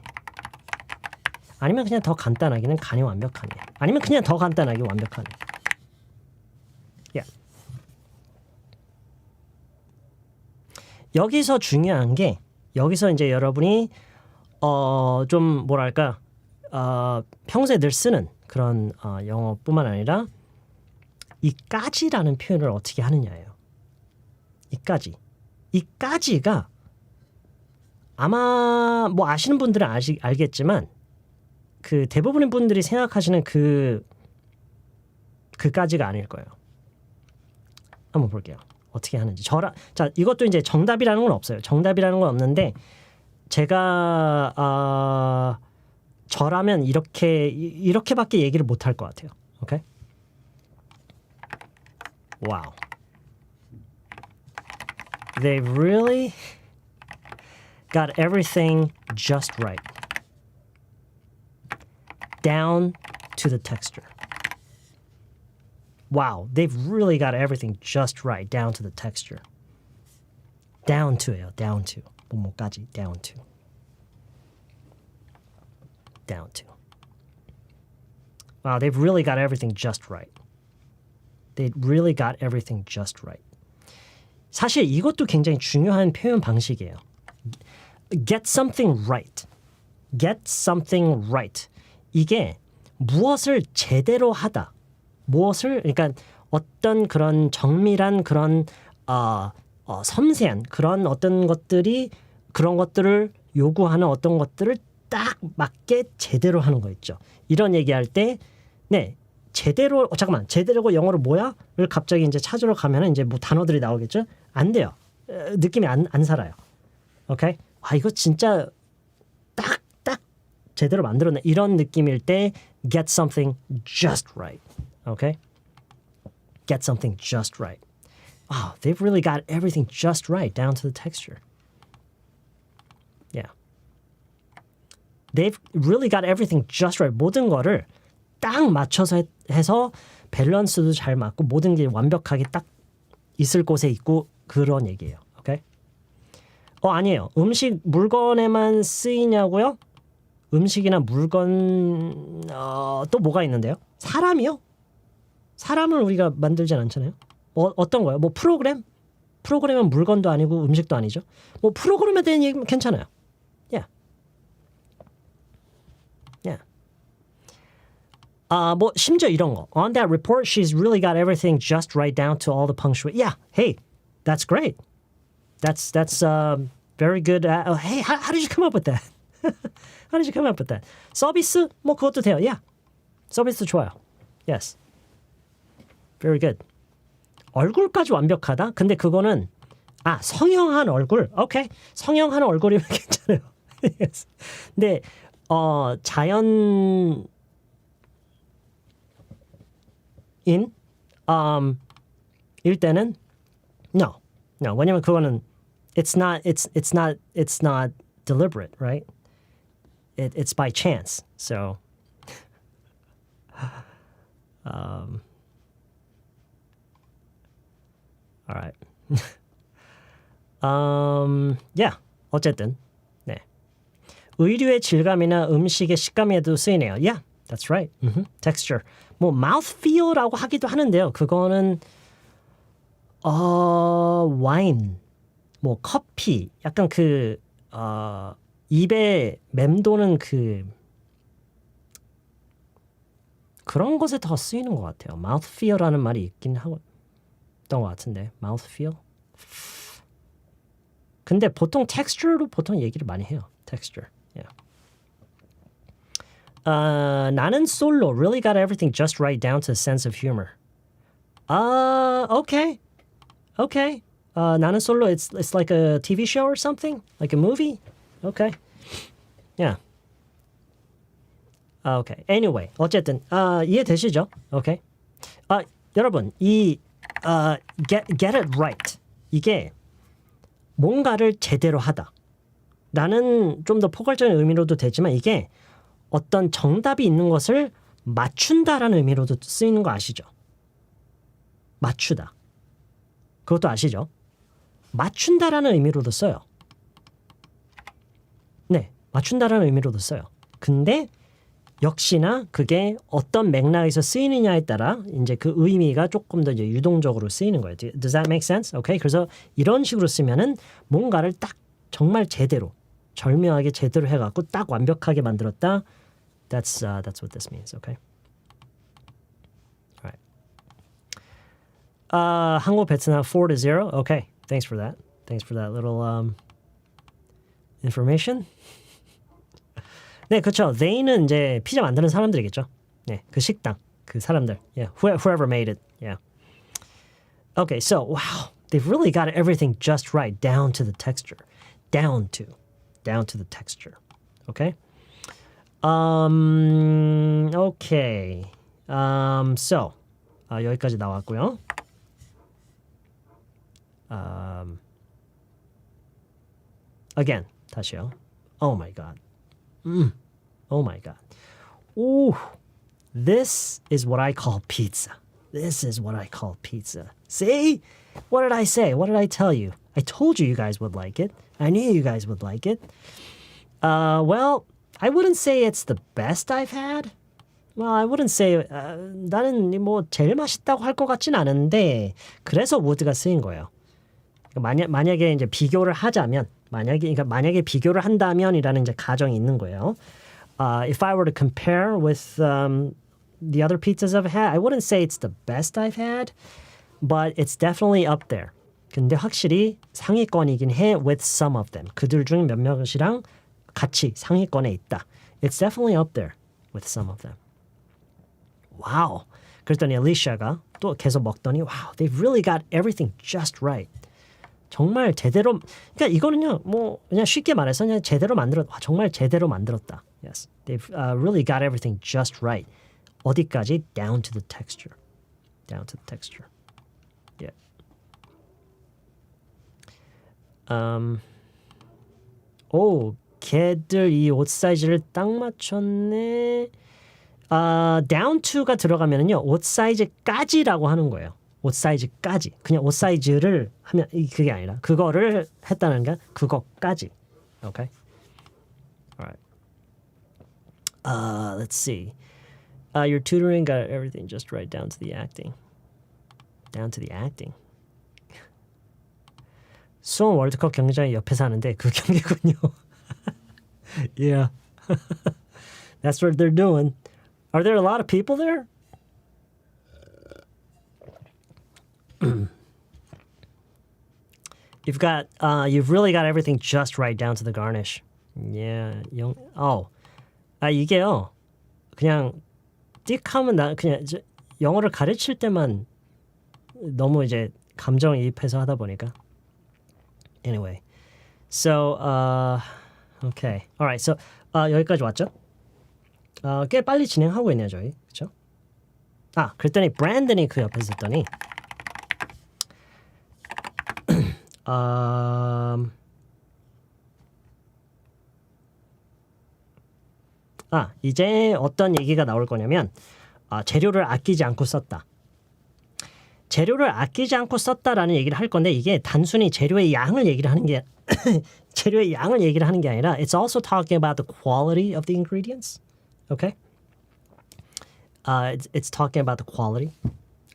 아니면 그냥 더 간단하게는 간이 완벽하네. 아니면 그냥 더 간단하게 완벽하네. Yeah. 여기서 중요한 게 여기서 이제 여러분이 좀 뭐랄까 평소에 늘 쓰는 그런 영어뿐만 아니라 이까지라는 표현을 어떻게 하느냐예요. 이까지가 아마 뭐 아시는 분들은 알겠지만 그 대부분의 분들이 생각하시는 그까지가 아닐 거예요. 한번 볼게요. 어떻게 하는지. 자, 이것도 이제 정답이라는 건 없어요. 정답이라는 건 없는데 제가 저라면 이렇게밖에 얘기를 못 할 것 같아요. 오케이? Wow. They really got everything just right. Down to the texture. Wow, they've really got everything just right, down to the texture. Down to예요, down to. 뭐까지, down to. Down to. Wow, they've really got everything just right. They really got everything just right. 사실 이것도 굉장히 중요한 표현 방식이에요. Get something right. Get something right. 이게 무엇을 제대로 하다. 그러니까 어떤 그런 정밀한 그런 섬세한 그런 어떤 그런 것들을 요구하는 어떤 것들을 딱 맞게 제대로 하는 거 있죠. 이런 얘기할 때 네, 제대로고 영어로 뭐야를 갑자기 이제 찾으러 가면은 이제 뭐 단어들이 나오겠죠. 안 돼요. 느낌이 안 살아요. 오케이? 이거 진짜 딱 제대로 만들었네. 이런 느낌일 때 get something just right. Okay? Get something just right. Wow, they've really got everything just right down to the texture. Yeah. They've really got everything just right. 모든 거를 딱 맞춰서 해서 밸런스도 잘 맞고 모든 게 완벽하게 딱 있을 곳에 있고 그런 얘기예요. 오케이? 아니에요. 음식 물건에만 쓰이냐고요? 음식이나 물건 또 뭐가 있는데요? 사람이요? 사람을 우리가 만들진 않잖아요. 어떤 거요? 뭐 프로그램? 프로그램은 물건도 아니고 음식도 아니죠. 뭐 프로그램에 대한 얘기면 괜찮아요. Yeah. Yeah. 뭐 심지어 이런 거. On that report, she's really got everything just right down to all the punctuation. Yeah. Hey, that's great. That's very good. Hey, how did you come up with that? How did you come up with that? 서비스? 뭐 그것도 돼요. Yeah. 서비스 좋아요. Yes. Very good. 얼굴까지 완벽하다? 근데 그거는 성형한 얼굴. 오케이. 성형한 얼굴이면 괜찮아요. yes. 근데 자연인 일 때는 no. 왜냐면 그거는 it's not deliberate, right? It's by chance. So all right. yeah. 어쨌든 네. 의류의 질감이나 음식의 식감에도 쓰이네요. Yeah, that's right. Texture. 뭐 mouthfeel라고 하기도 하는데요. 그거는 와인, 뭐 커피, 약간 그 입에 맴도는 그런 것에 더 쓰이는 것 같아요. mouthfeel라는 말이 있긴 했던 것 같은데 mouthfeel. 근데 보통 texture로 보통 얘기를 많이 해요. texture. Yeah. 나는 솔로 really got everything just right down to a sense of humor. Okay. Okay. 나는 솔로 it's like a TV show or something? Like a movie? Okay. Yeah. Okay. Anyway, 어쨌든 이해되시죠? Okay. 여러분, 이 get it right. 이게 뭔가를 제대로 하다. 나는 좀 더 포괄적인 의미로도 되지만 이게 어떤 정답이 있는 것을 맞춘다라는 의미로도 쓰이는 거 아시죠? 맞추다. 그것도 아시죠? 맞춘다라는 의미로도 써요. 네, 맞춘다라는 의미로도 써요. 근데 역시나 그게 어떤 맥락에서 쓰이느냐에 따라 이제 그 의미가 조금 더 이제 유동적으로 쓰이는 거예요. Does that make sense? Okay? 그래서 이런 식으로 쓰면은 뭔가를 딱 정말 제대로, 절묘하게 제대로 해갖고 딱 완벽하게 만들었다. That's what this means. Okay. All right. 한국 베트남 4-0. Okay. Thanks for that. Thanks for that little information. 네, 그렇죠. They는 이제 피자 만드는 사람들이겠죠. 네, 그 식당, 그 사람들. Yeah, whoever made it. Yeah. Okay, so wow, they've really got everything just right down to the texture, down to the texture. Okay. Okay. So 여기까지 나왔고요. Again, 다시요. Oh my God. Oh my God. Ooh, this is what I call pizza. This is what I call pizza. See? What did I say? What did I tell you? I told you guys would like it. I knew you guys would like it. Well, I wouldn't say it's the best I've had. Well, I wouldn't say 나는 뭐 제일 맛있다고 할 것 같진 않은데 그래서 would가 쓰인 거예요. 만약에 이제 비교를 하자면 만약에 비교를 한다면이라는 이제 가정이 있는 거예요. If I were to compare with the other pizzas I've had, I wouldn't say it's the best I've had, but it's definitely up there. 근데 확실히 상위권이긴 해 with some of them. 그들 중 몇몇이랑 같이 상위권에 있다. It's definitely up there with some of them. Wow. 그랬더니 Alicia가 또 계속 먹더니 wow, they've really got everything just right. 정말 제대로, 그러니까 이거는요, 뭐 그냥 쉽게 말해서 그냥 제대로 만들었다. 정말 제대로 만들었다. Yes, they've really got everything just right. 어디까지? Down to the texture. Down to the texture. Yeah. 오, 걔들 이 옷 사이즈를 딱 맞췄네. down to가 들어가면은요, 옷 사이즈까지라고 하는 거예요. 옷 사이즈까지. 그냥 옷 사이즈를 하면 그게 아니라 그거를 했다는 게 그거까지. Okay. All right. Let's see. Your tutoring got everything just right down to the acting. Down to the acting. 수원 월드컵 경기장이 옆에서 하는데 그 경기군요. Yeah. That's what they're doing. Are there a lot of people there? You've really got everything just right down to the garnish. Yeah. 이게요. 그냥 띡 하면 나 그냥 영어를 가르칠 때만 너무 이제 감정이입해서 하다 보니까. Anyway. So, okay. Alright. So, 여기까지 왔죠? 꽤 빨리 진행하고 있네요, 저희. 그렇죠? 그랬더니 브랜든이 그 옆에 있었더니 이제 어떤 얘기가 나올 거냐면 재료를 아끼지 않고 썼다. 재료를 아끼지 않고 썼다라는 얘기를 할 건데 이게 단순히 재료의 양을 얘기를 하는 게 재료의 양을 얘기를 하는 게 아니라 it's also talking about the quality of the ingredients. Okay? It's talking about the quality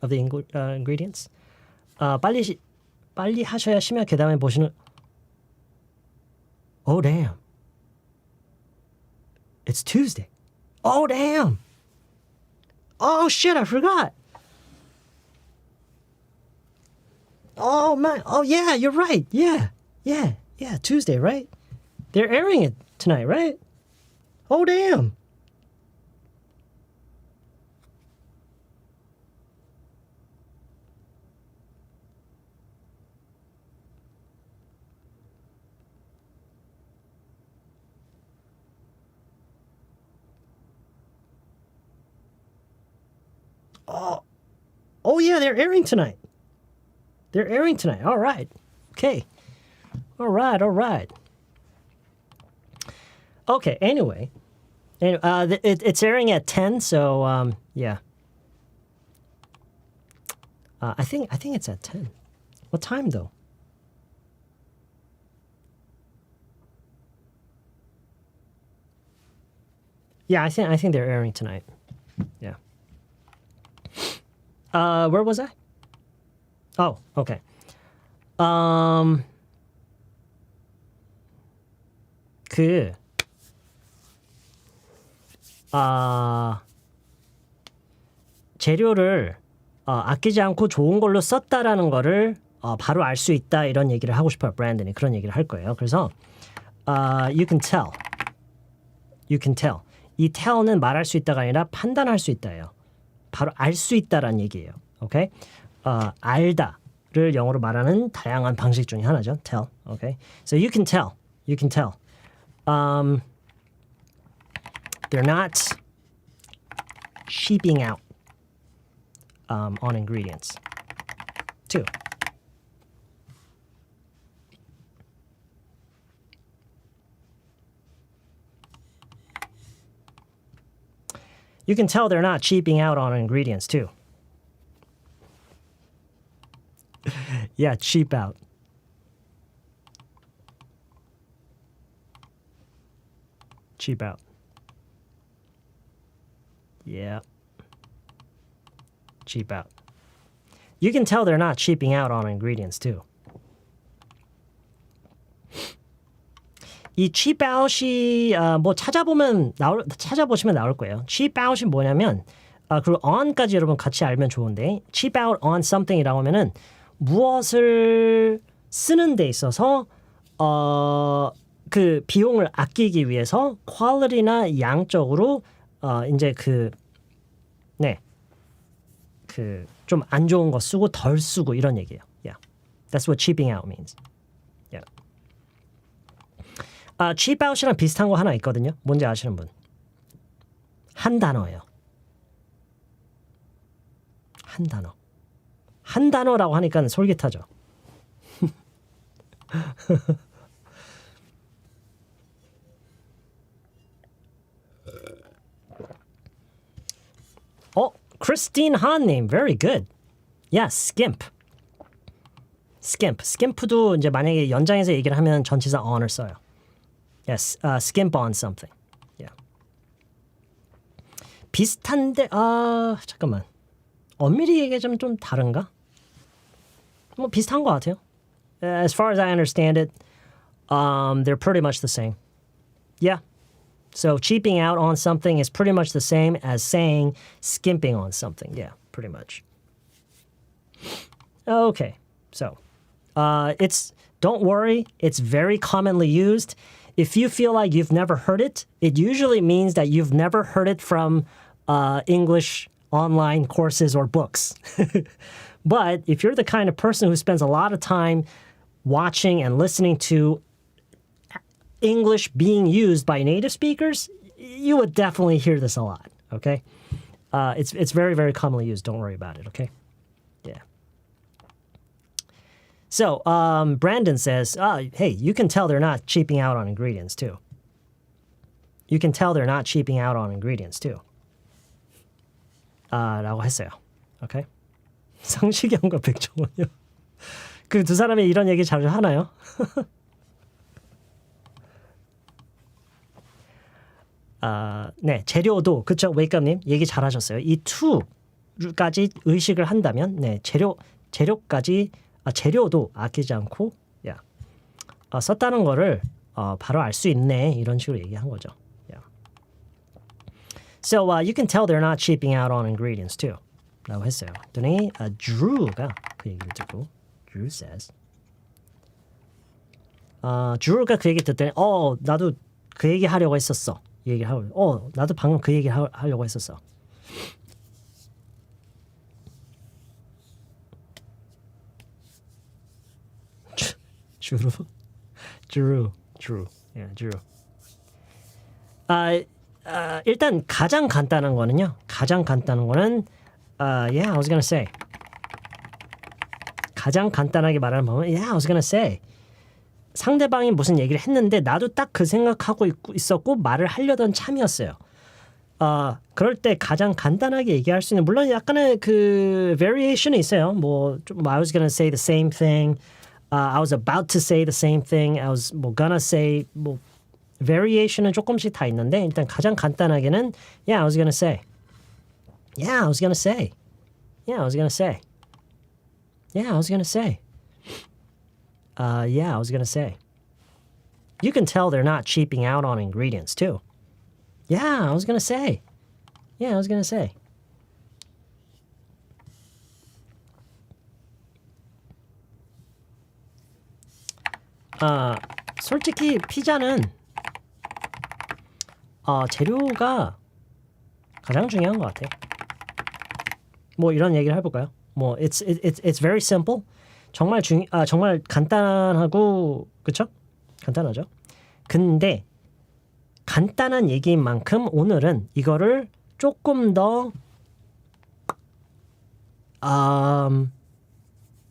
of the ingredients. 빨리 하셔야 심야 괴담에 보시는 Oh damn. It's Tuesday. Oh damn. Oh shit, I forgot. Oh man. Oh yeah, you're right. Yeah. Tuesday, right? They're airing it tonight, right? Oh damn. Oh yeah, they're airing tonight. They're airing tonight. All right. Okay. All right. Okay, anyway. It's airing at 10, so yeah. I think it's at 10. What time though? Yeah, I think they're airing tonight. Yeah. Where was I? Oh, okay. 재료를 아끼지 않고 좋은 걸로 썼다라는 거를 바로 알 수 있다 이런 얘기를 하고 싶어요. 브랜든이 그런 얘기를 할 거예요. 그래서 you can tell. 이 tell는 말할 수 있다가 아니라 판단할 수 있다예요. 바로 알 수 있다라는 얘기예요. 오케이? 알다를 영어로 말하는 다양한 방식 중에 하나죠. tell. 오케이? So you can tell. They're not cheaping out on ingredients. 2. You can tell they're not cheaping out on ingredients too. Yeah, cheap out. Cheap out. Yeah. Cheap out. You can tell they're not cheaping out on ingredients too. 이 cheap out이 뭐 찾아보시면 나올 거예요. cheap out이 뭐냐면 그리고 on까지 여러분 같이 알면 좋은데 cheap out on something이라고 하면은 무엇을 쓰는 데 있어서 그 비용을 아끼기 위해서 퀄리티나 양적으로 이제 좀 안 좋은 거 쓰고 덜 쓰고 이런 얘기예요. Yeah. That's what cheaping out means. Yeah. cheap out이랑 비슷한 거 하나 있거든요. 뭔지 아시는 분? 한 단어예요. 한 단어. 한 단어라고 하니까 솔깃하죠. Christine Han님, very good. Yeah, skimp. skimp도 이제 만약에 연장해서 얘기를 하면 전치사 on을 써요. Yes, skimp on something. Yeah. 비슷한데 잠깐만. 엄밀히 얘기하자면 좀 다른가? 뭐 비슷한 것 같아요. As far as I understand it, they're pretty much the same. Yeah. So cheaping out on something is pretty much the same as saying skimping on something. Yeah, pretty much. Okay. So, don't worry, it's very commonly used. If you feel like you've never heard it, it usually means that you've never heard it from English online courses or books. But if you're the kind of person who spends a lot of time watching and listening to English being used by native speakers, you would definitely hear this a lot, okay? It's very, very commonly used. Don't worry about it, okay? Yeah. So, Brandon says, hey, you can tell they're not cheaping out on ingredients, too. you can tell they're not cheaping out on ingredients too. 라고 했어요. 오케이? 성시경과 백종원이요. 그 두 사람이 이런 얘기 자주 하나요? 네, 재료도 그쵸? 웨이크업님 얘기 잘하셨어요. 이 to까지 의식을 한다면, 네, 재료까지 재료도 아끼지 않고, 썼다는 거를 바로 알 수 있네 이런 식으로 얘기한 거죠. So you can tell they're not cheaping out on ingredients too. 라고 했어요. 그랬더니 Drew가 그 얘기를 듣고 Drew says Drew가 그 얘기 듣더니 나도 그 얘기 하려고 했었어. 이 얘기를 하고 나도 방금 그 얘기 하려고 했었어. Drew. Yeah, Drew. 일단 가장 간단한 거는 yeah, I was gonna say. 가장 간단하게 말하는 방법은 yeah, I was gonna say. 상대방이 무슨 얘기를 했는데 나도 딱 그 생각하고 있었고 말을 하려던 참이었어요. 그럴 때 가장 간단하게 얘기할 수 있는 물론 약간의 그 variation이 있어요. 좀 I was gonna say the same thing. I was about to say the same thing. I was gonna say variation은 조금씩 다 있는데 일단 가장 간단하게는 yeah, I was gonna say. Yeah, I was gonna say. Yeah, I was gonna say. Yeah, I was gonna say. Yeah, I was gonna say. You can tell they're not cheaping out on ingredients too. Yeah, I was gonna say. Yeah, I was gonna say. 솔직히 피자는 재료가 가장 중요한 것 같아요. 이런 얘기를 해볼까요? it's very simple. 정말 정말 간단하고 그쵸? 간단하죠. 근데 간단한 얘기인 만큼 오늘은 이거를 조금 더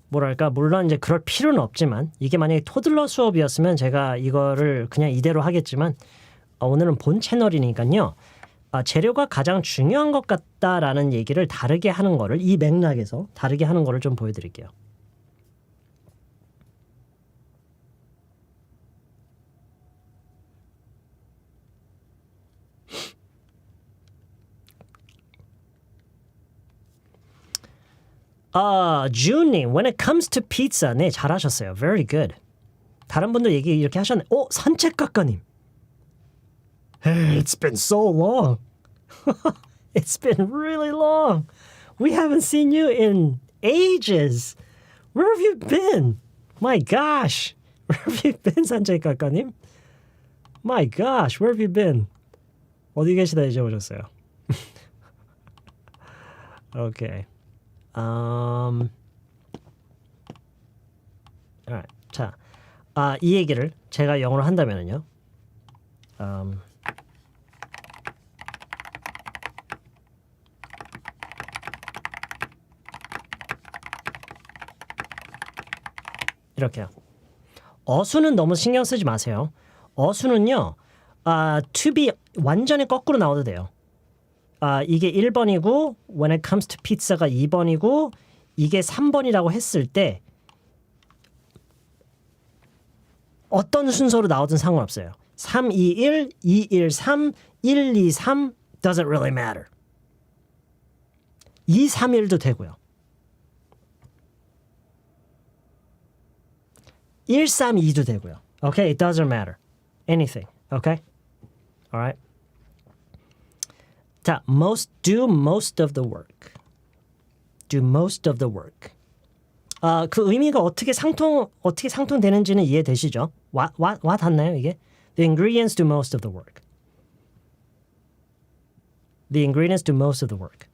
뭐랄까 물론 이제 그럴 필요는 없지만 이게 만약에 토들러 수업이었으면 제가 이거를 그냥 이대로 하겠지만 오늘은 본 채널이니까요. 재료가 가장 중요한 것 같다라는 얘기를 다르게 하는 거를 이 맥락에서 다르게 하는 거를 좀 보여드릴게요. 주님, when it comes to pizza, 네 잘하셨어요. Very good. 다른 분도 얘기 이렇게 하셨네. 산책각가님. It's been so long. It's been really long. We haven't seen you in ages. Where have you been? My gosh. Where have you been, 산책각가님? My gosh, where have you been? 어디 계시다 이제 오셨어요. Okay. Alright. 자, 이 얘기를 제가 영어로 한다면은요. 이렇게요. 어수는 너무 신경 쓰지 마세요. 어수는요. to be 완전히 거꾸로 나와도 돼요. 이게 1번이고 when it comes to pizza가 2번이고 이게 3번이라고 했을 때 어떤 순서로 나오든 상관없어요. 3, 2, 1, 2, 1, 3, 1, 2, 3 doesn't really matter. 2, 3, 1도 되고요. 1, 3, 2도 되고요. Okay, it doesn't matter. Anything. Okay? Alright? 자, do most of the work. Do most of the work. 그 의미가 어떻게 상통되는지는 이해되시죠? what 닿나요, 이게? The ingredients do most of the work. The ingredients do most of the work.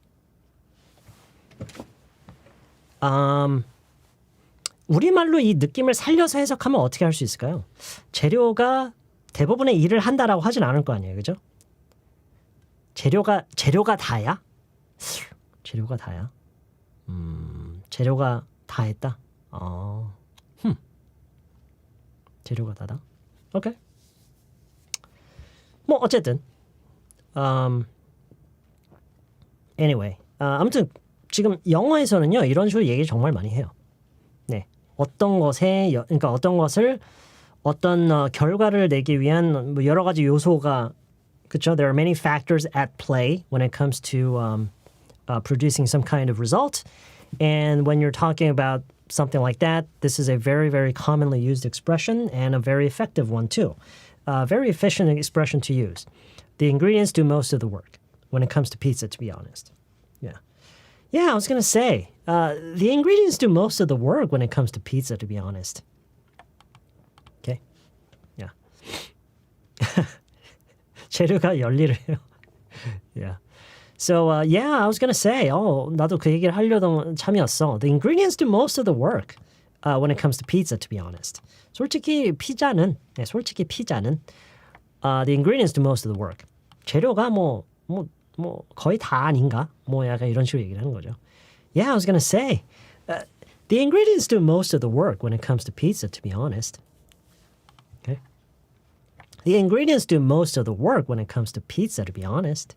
우리말로 이 느낌을 살려서 해석하면 어떻게 할 수 있을까요? 재료가 대부분의 일을 한다라고 하진 않을 거 아니에요, 그죠? 재료가 다야? 재료가 다야? 재료가 다 했다? 재료가 다다? 오케이. 어쨌든 Anyway, 아무튼 지금 영어에서는요 이런 식으로 얘기 정말 많이 해요. 네, 어떤 것에 그러니까 어떤 것을 어떤 결과를 내기 위한 뭐 여러 가지 요소가 그렇죠. There are many factors at play when it comes to producing some kind of result, and when you're talking about something like that, this is a very, very commonly used expression and a very effective one too. Very efficient expression to use. The ingredients do most of the work when it comes to pizza, to be honest. Yeah, I was going to say, the ingredients do most of the work when it comes to pizza, to be honest. Okay? Yeah. 재료가 열일해요. Yeah. So, yeah, I was going to say, 나도 그 얘기를 하려던 참이었어. The ingredients do most of the work when it comes to pizza, to be honest. 솔직히 피자는 the ingredients do most of the work. 재료가 뭐 거의 다 아닌가? 뭐 약간 이런 식으로 얘기를 하는 거죠. Yeah, I was going to say, the ingredients do most of the work when it comes to pizza, to be honest. Okay? The ingredients do most of the work when it comes to pizza, to be honest.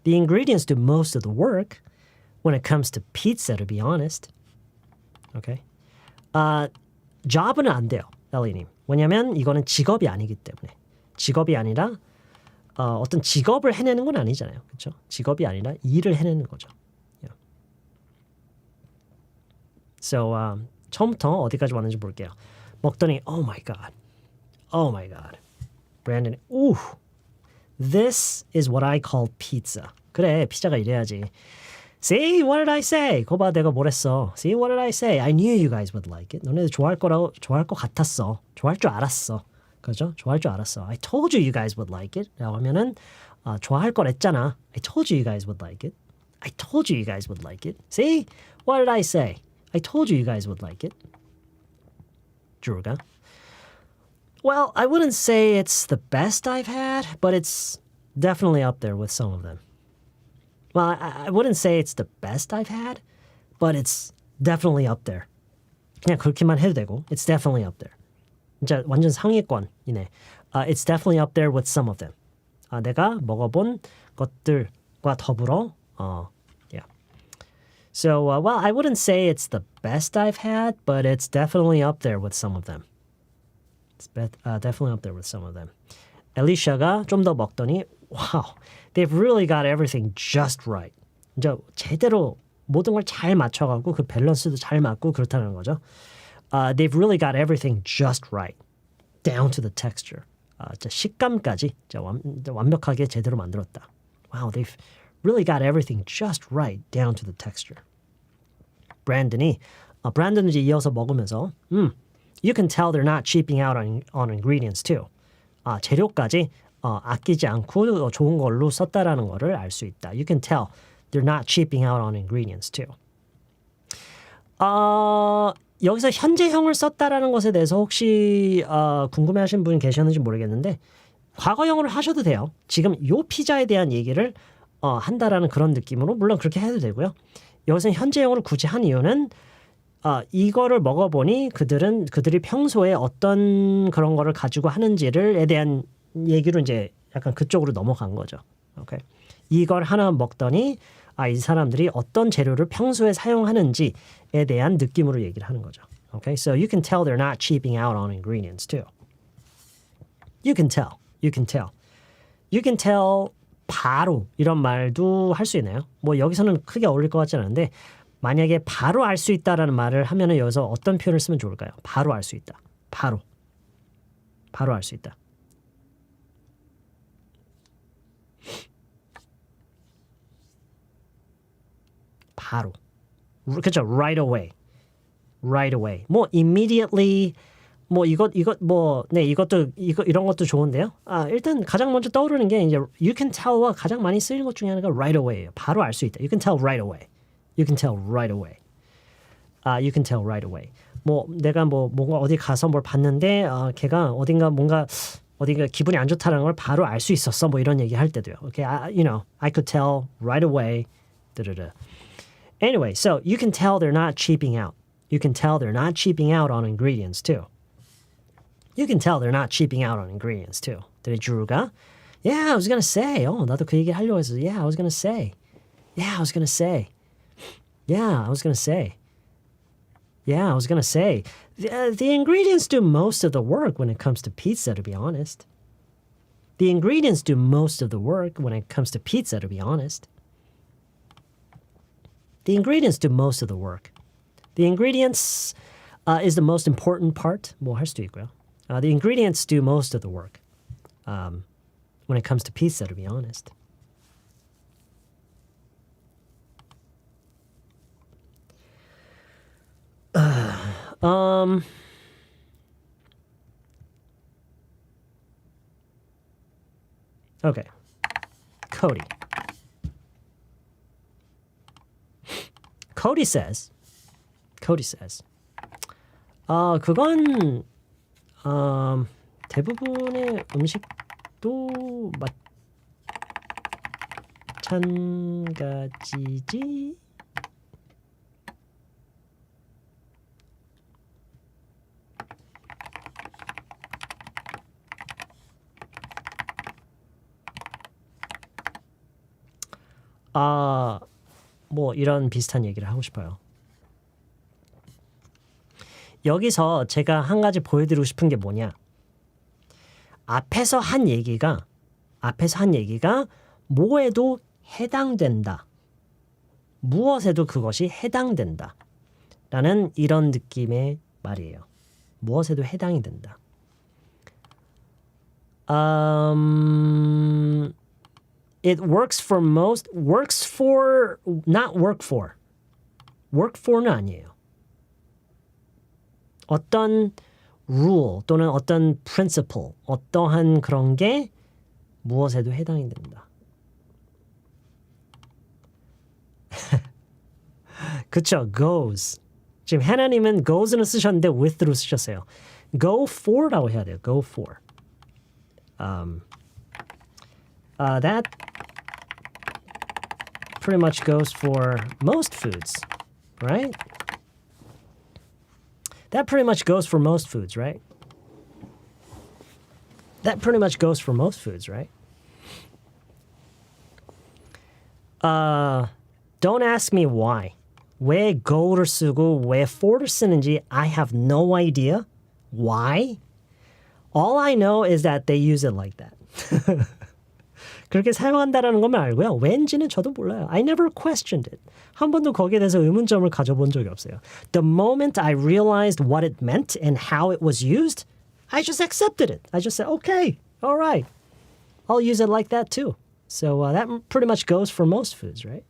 The ingredients do most of the work when it comes to pizza, to be honest. Okay? job은 안 돼요, 엘리님. 왜냐면 이거는 직업이 아니기 때문에. 직업이 아니라 어떤 직업을 해내는 건 아니잖아요. 그렇죠? 직업이 아니라 일을 해내는 거죠. Yeah. So, 처음부터 어디까지 왔는지 볼게요. 먹더니, oh my god. Brandon, ooh, this is what I call pizza. 그래, 피자가 이래야지. See, what did I say? 거 봐, 내가 뭘 했어. See, what did I say? I knew you guys would like it. 너네들 좋아할 것 같았어. 좋아할 줄 알았어. 그죠? 좋아할 줄 알았어. I told you guys would like it. 라고 하면은 좋아할 거랬잖아. I told you guys would like it. I told you guys would like it. See, what did I say? I told you guys would like it. 주루가. Well, I wouldn't say it's the best I've had, but it's definitely up there with some of them. Well, I wouldn't say it's the best I've had, but it's definitely up there. 그냥 그렇게만 해도 되고, it's definitely up there. 진짜 완전 상위권이네. It's definitely up there with some of them. 내가 먹어본 것들과 더불어, yeah. So, well, I wouldn't say it's the best I've had, but it's definitely up there with some of them. It's definitely up there with some of them. Alicia가 좀 더 먹더니, wow, they've really got everything just right. 이제 제대로 모든 걸 잘 맞춰가고 그 밸런스도 잘 맞고 그렇다는 거죠. They've really got everything just right, down to the texture. 식감까지 완벽하게 제대로 만들었다. Wow, they've really got everything just right, down to the texture. 브랜든이 이제 이어서 먹으면서 You can tell they're not cheaping out on ingredients too. 재료까지 아끼지 않고 좋은 걸로 썼다라는 거를 알 수 있다. You can tell they're not cheaping out on ingredients too. 여기서 현재형을 썼다라는 것에 대해서 혹시 궁금해하신 분 계셨는지 모르겠는데 과거형으로 하셔도 돼요. 지금 요 피자에 대한 얘기를 한다라는 그런 느낌으로 물론 그렇게 해도 되고요. 여기서 현재형으로 굳이 한 이유는 이거를 먹어보니 그들이 평소에 어떤 그런 거를 가지고 하는지를에 대한 얘기로 이제 약간 그쪽으로 넘어간 거죠. 오케이. 이걸 하나 먹더니 이 사람들이 어떤 재료를 평소에 사용하는지에 대한 느낌으로 얘기를 하는 거죠. Okay, so you can tell they're not cheaping out on ingredients too. You can tell. 바로 이런 말도 할 수 있나요? 뭐 여기서는 크게 어울릴 것 같지 않은데 만약에 바로 알 수 있다라는 말을 하면은 여기서 어떤 표현을 쓰면 좋을까요? 바로 알 수 있다. 바로 알 수 있다. 바로. 그렇죠. Right away. 뭐 immediately 뭐 이런 것도 좋은데요. 일단 가장 먼저 떠오르는 게 이제 you can tell와 가장 많이 쓰이는 것 중에 하나가 right away예요. 바로 알 수 있다. You can tell right away. You can tell right away. 뭐 내가 뭔가 어디 가서 뭘 봤는데 걔가 어딘가 기분이 안 좋다는 걸 바로 알 수 있었어. 뭐 이런 얘기 할 때도요. Okay, I could tell right away. Anyway, so you can tell they're not cheaping out. You can tell they're not cheaping out on ingredients too. You can tell they're not cheaping out on ingredients too. 드리주가 Yeah, I was gonna say. 나도 그 얘기 하려고 했어. Yeah, I was gonna say. Yeah, I was gonna say. Yeah, I was gonna say. Yeah, I was gonna say. The ingredients do most of the work when it comes to pizza, to be honest. The ingredients do most of the work when it comes to pizza, to be honest. The ingredients do most of the work. The ingredients is the most important part. 뭐 할 수도 있고요. The ingredients do most of the work when it comes to pizza, to be honest. Okay. Cody. Cody says, 그건 대부분의 음식도 마찬가지지. 뭐 이런 비슷한 얘기를 하고 싶어요. 여기서 제가 한 가지 보여드리고 싶은 게 뭐냐? 앞에서 한 얘기가 뭐에도 해당된다. 무엇에도 그것이 해당된다. 라는 이런 느낌의 말이에요. 무엇에도 해당이 된다. It works for most, works for, not work for. work for는 아니에요. 어떤 rule 또는 어떤 principle, 어떠한 그런 게 무엇에도 해당이 된다. 그쵸, goes. 지금 하나님은 goes는 쓰셨는데 with로 쓰셨어요. go for라고 해야 돼요. go for. That pretty much goes for most foods, right? That pretty much goes for most foods, right? That pretty much goes for most foods, right? Don't ask me why. 왜 go를 쓰고 왜 for를 쓰는지 I have no idea. Why? All I know is that they use it like that. 그렇게 사용한다라는 것만 알고요. 왠지는 저도 몰라요. I never questioned it. 한 번도 거기에 대해서 의문점을 가져본 적이 없어요. The moment I realized what it meant and how it was used, I just accepted it. I just said, okay, all right. I'll use it like that too. So that pretty much goes for most foods, right?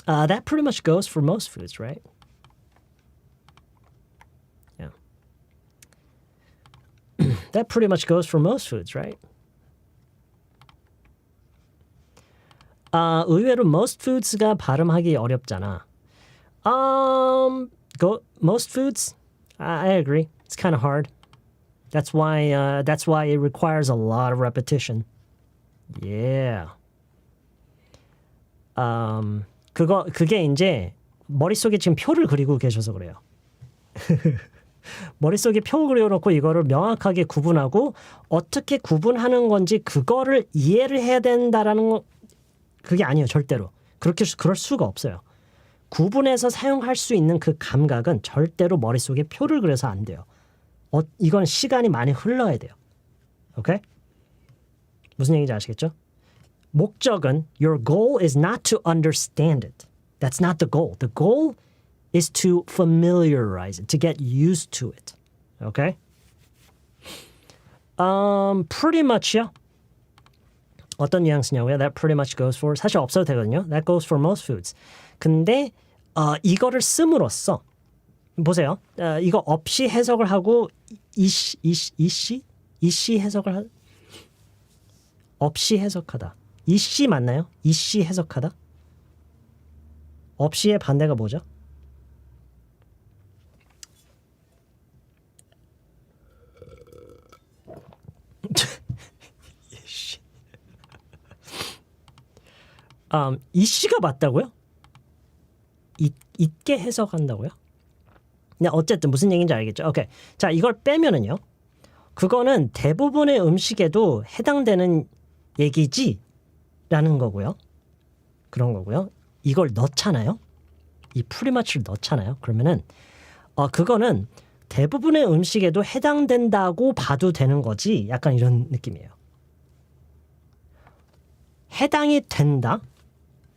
That pretty much goes for most foods, right? Yeah. That pretty much goes for most foods, right? 의외로 most foods가 발음하기 어렵잖아. Most foods? I agree. It's kind of hard. That's why it requires a lot of repetition. Yeah. 그게 이제 머릿속에 지금 표를 그리고 계셔서 그래요. 머릿속에 표 그려놓고 이거를 명확하게 구분하고 어떻게 구분하는 건지 그거를 이해를 해야 된다라는 거 그게 아니에요. 절대로. 그럴 수가 없어요. 구분해서 사용할 수 있는 그 감각은 절대로 머릿속에 표를 그려서 안 돼요. 이건 시간이 많이 흘러야 돼요. 오케이? 무슨 얘기인지 아시겠죠? 목적은 your goal is not to understand it. That's not the goal. The goal is to familiarize it, to get used to it. Okay? Pretty much요. 어떤 뉘앙스냐고요? That pretty much goes for 사실 없어도 되거든요. That goes for most foods. 근데 이거를 씀으로써 보세요. 이거 없이 해석을 하고 이씨 해석을 없이 해석하다. 이씨 맞나요? 이씨 해석하다? 없이의 반대가 뭐죠? 이씨가 맞다고요? 있게 해석한다고요? 네, 어쨌든 무슨 얘기인지 알겠죠? 오케이. 자, 이걸 빼면은요. 그거는 대부분의 음식에도 해당되는 얘기지? 라는 거고요. 그런 거고요. 이걸 넣잖아요. 이 pretty much를 넣잖아요. 그러면은 그거는 대부분의 음식에도 해당된다고 봐도 되는 거지. 약간 이런 느낌이에요. 해당이 된다.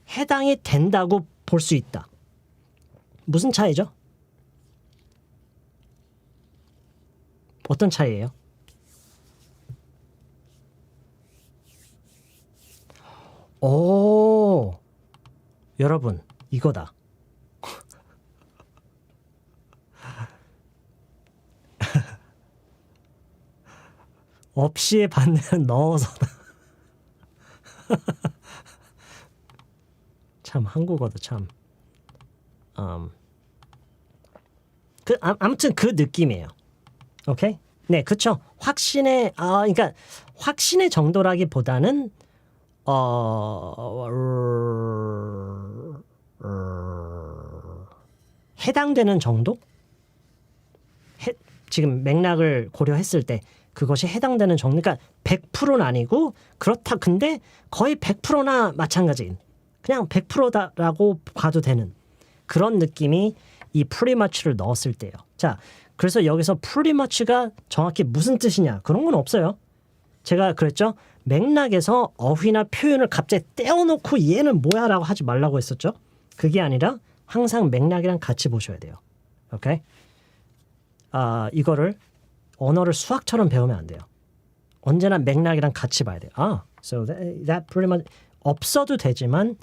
해당이 된다고 볼 수 있다. 무슨 차이죠? 어떤 차이예요? 오, 여러분, 이거다. 없이의 반대는 넣어서다. 참 한국어도 참. 아무튼 그 느낌이에요. 오케이? 네, 그렇죠. 그러니까 확신의 정도라기보다는 해당되는 정도? 지금 맥락을 고려했을 때 그것이 해당되는 정도. 그러니까 100%는 아니고 그렇다. 근데 거의 100%나 마찬가지인. 그냥 100%다라고 봐도 되는 그런 느낌이 이 pretty much를 넣었을 때예요. 자, 그래서 여기서 pretty much가 정확히 무슨 뜻이냐? 그런 건 없어요. 제가 그랬죠? 맥락에서 어휘나 표현을 갑자기 떼어놓고 얘는 뭐야? 라고 하지 말라고 했었죠? 그게 아니라 항상 맥락이랑 같이 보셔야 돼요. 오케이? 이거를 언어를 수학처럼 배우면 안 돼요. 언제나 맥락이랑 같이 봐야 돼요. So that pretty much 없어도 되지만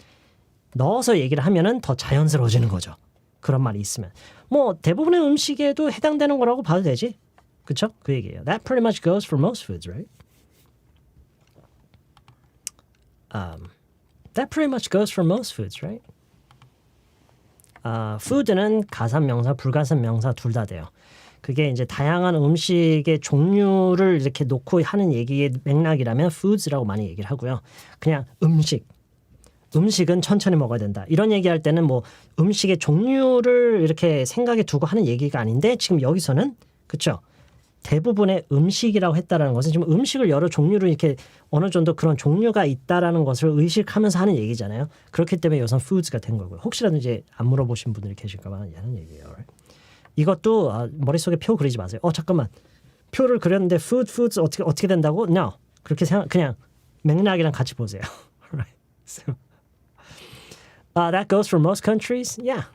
넣어서 얘기를 하면은 더 자연스러워지는 거죠. 그런 말이 있으면. 뭐 대부분의 음식에도 해당되는 거라고 봐도 되지. 그쵸? 그 얘기예요. That pretty much goes for most foods, right? That pretty much goes for most foods, right? food는 가산명사, 불가산명사 둘 다 돼요. 그게 이제 다양한 음식의 종류를 이렇게 놓고 하는 얘기의 맥락이라면 foods라고 많이 얘기를 하고요. 그냥 음식은 천천히 먹어야 된다. 이런 얘기할 때는 뭐 음식의 종류를 이렇게 생각에 두고 하는 얘기가 아닌데 지금 여기서는 그렇죠. 대부분의 음식이라고 했다라는 것은 지금 음식을 여러 종류로 이렇게 어느 정도 그런 종류가 있다라는 것을 의식하면서 하는 얘기잖아요. 그렇기 때문에 여기서 foods가 된 거고요. 혹시라도 이제 안 물어보신 분들이 계실까 봐 하는 얘기예요. 이것도 머릿속에 표 그리지 마세요. 잠깐만. 표를 그렸는데 foods 어떻게 된다고? No. 그렇게 그냥 맥락이랑 같이 보세요. Right. So, that goes for most countries? Yeah.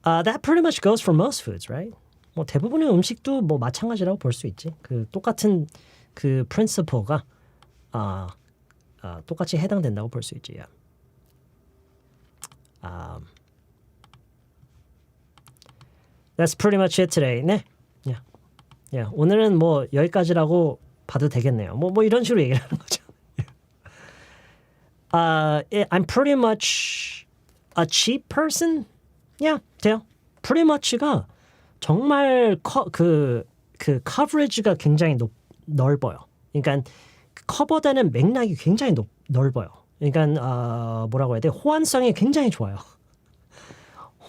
That pretty much goes for most foods, right? 뭐 대부분의 음식도 뭐 마찬가지라고 볼 수 있지. 그 똑같은 그 principle가 똑같이 해당된다고 볼 수 있지. Yeah. That's pretty much it today. 네. Yeah. 오늘은 뭐 여기까지라고 봐도 되겠네요. 뭐 이런 식으로 얘기를 하는 거죠. I'm pretty much a cheap person. Yeah, 돼요. Pretty much가 정말 그 coverage가 굉장히 넓어요. 그러니까 커버되는 맥락이 굉장히 넓어요. 그러니까 뭐라고 해야 돼? 호환성이 굉장히 좋아요.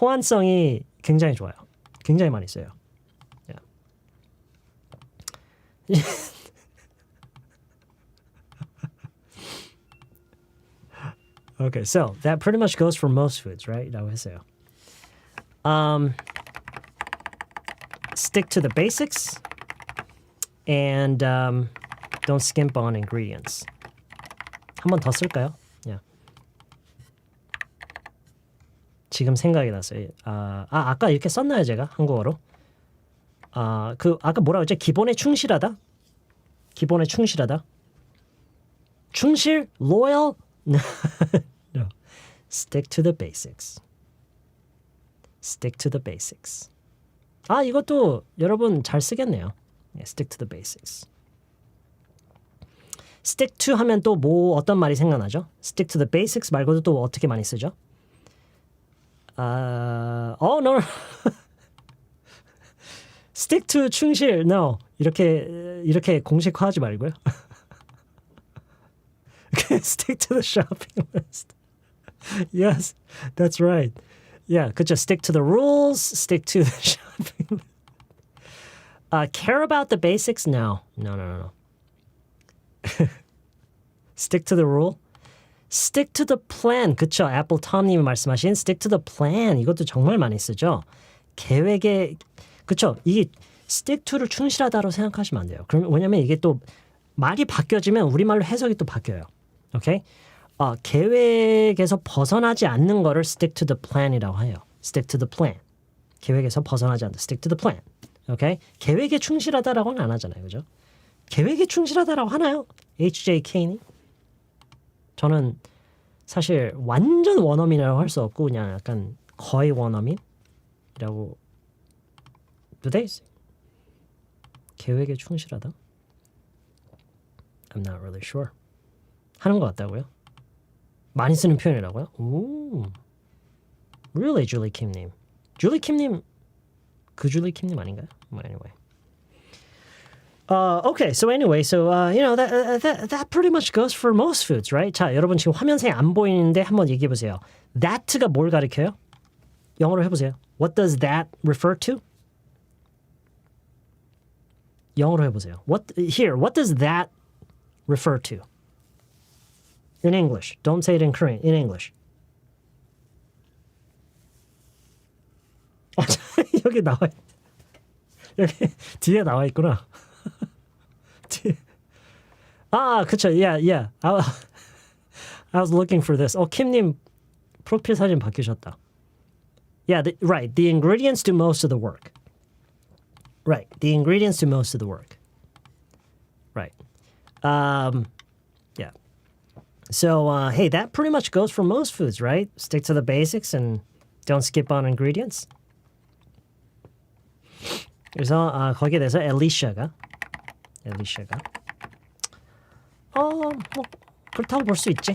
호환성이 굉장히 좋아요. 굉장히 많이 써요. Yeah. Okay, so that pretty much goes for most foods, right? 라고 했어요. Stick to the basics and don't skimp on ingredients. 한 번 더 쓸까요? Yeah. 지금 생각이 났어요. 아까 이렇게 썼나요, 제가 한국어로? 아까 뭐라고 했지? 기본에 충실하다? 기본에 충실하다? 충실? loyal? No. Stick to the basics. Stick to the basics. 이것도 여러분 잘 쓰겠네요. Stick to the basics. Stick to 하면 또 뭐 어떤 말이 생각나죠? Stick to the basics 말고도 또 어떻게 많이 쓰죠? No. Stick to 충실. No. 이렇게 공식화하지 말고요. Stick to the shopping list. Yes, that's right. Yeah, 그쵸. Stick to the rules. Stick to the shopping list. Care about the basics? No. Stick to the rule? Stick to the plan. 그쵸? 애플 톰님이 말씀하신 stick to the plan. 이것도 정말 많이 쓰죠. 계획에 그쵸? 이게 stick to를 충실하다로 생각하시면 안 돼요. 그럼 왜냐면 이게 또 말이 바뀌어지면 우리말로 해석이 또 바뀌어요. 오케이? 계획에서 벗어나지 않는 거를 stick to the plan이라고 해요. stick to the plan. 계획에서 벗어나지 않는다. stick to the plan. 오케이? 계획에 충실하다라고는 안 하잖아요. 그죠? 계획에 충실하다라고 하나요? HJK님? 저는 사실 완전 원어민이라고 할 수 없고 그냥 약간 거의 원어민이라고 Do they say? 계획에 충실하다? I'm not really sure. 하는 것 같다고요? 많이 쓰는 표현이라고요? 오, really, Julie Kim님. Julie Kim님, 그 Julie Kim님 아닌가요? Well, anyway. Okay, so anyway, so that pretty much goes for most foods, right? 자, 여러분 지금 화면상에 안 보이는데 한번 얘기해 보세요. That가 뭘 가리켜요? 영어로 해보세요. What does that refer to? 영어로 해보세요. What does that refer to? In English. Don't say it in Korean. In English. 여기 나와 여기 뒤에 나와 있구나. 그쵸. Yeah. I was looking for this. 킴님 프로필 사진 바뀌셨다. Yeah, right. The ingredients do most of the work. Right. The ingredients do most of the work. Right. Yeah. So, hey, that pretty much goes for most foods, right? Stick to the basics and don't skip on ingredients. 그래서 거기에 대해서 Alicia가 뭐 그렇다고 볼 수 있지.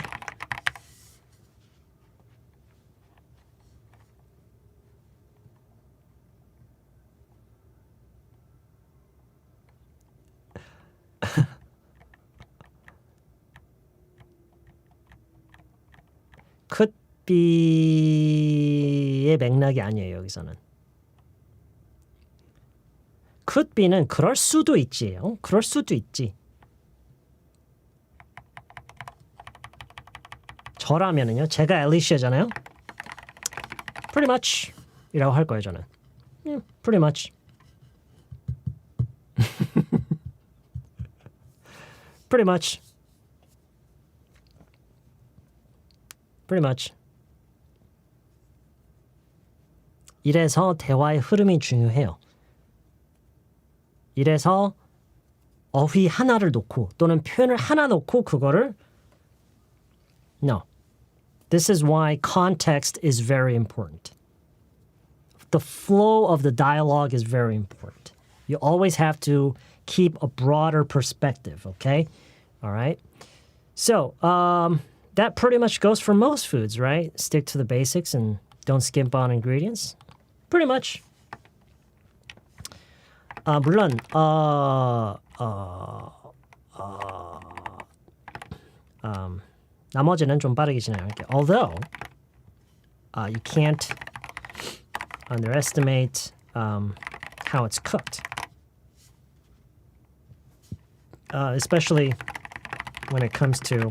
could be의 맥락이 아니에요, 여기서는. could be는 그럴 수도 있지. 그럴 수도 있지. 저라면은요. 제가 Alicia잖아요. pretty much 이라고 할 거예요, 저는. pretty much. pretty much. Pretty much. 이래서 대화의 흐름이 중요해요. 이래서 어휘 하나를 놓고 또는 표현을 하나 놓고 그거를 No. This is why context is very important. The flow of the dialogue is very important. You always have to keep a broader perspective, okay? All right? So, that pretty much goes for most foods, right? Stick to the basics and don't skimp on ingredients. Pretty much. 물론 나머지는 좀 빠르게 진행할게요. Although you can't underestimate how it's cooked, especially when it comes to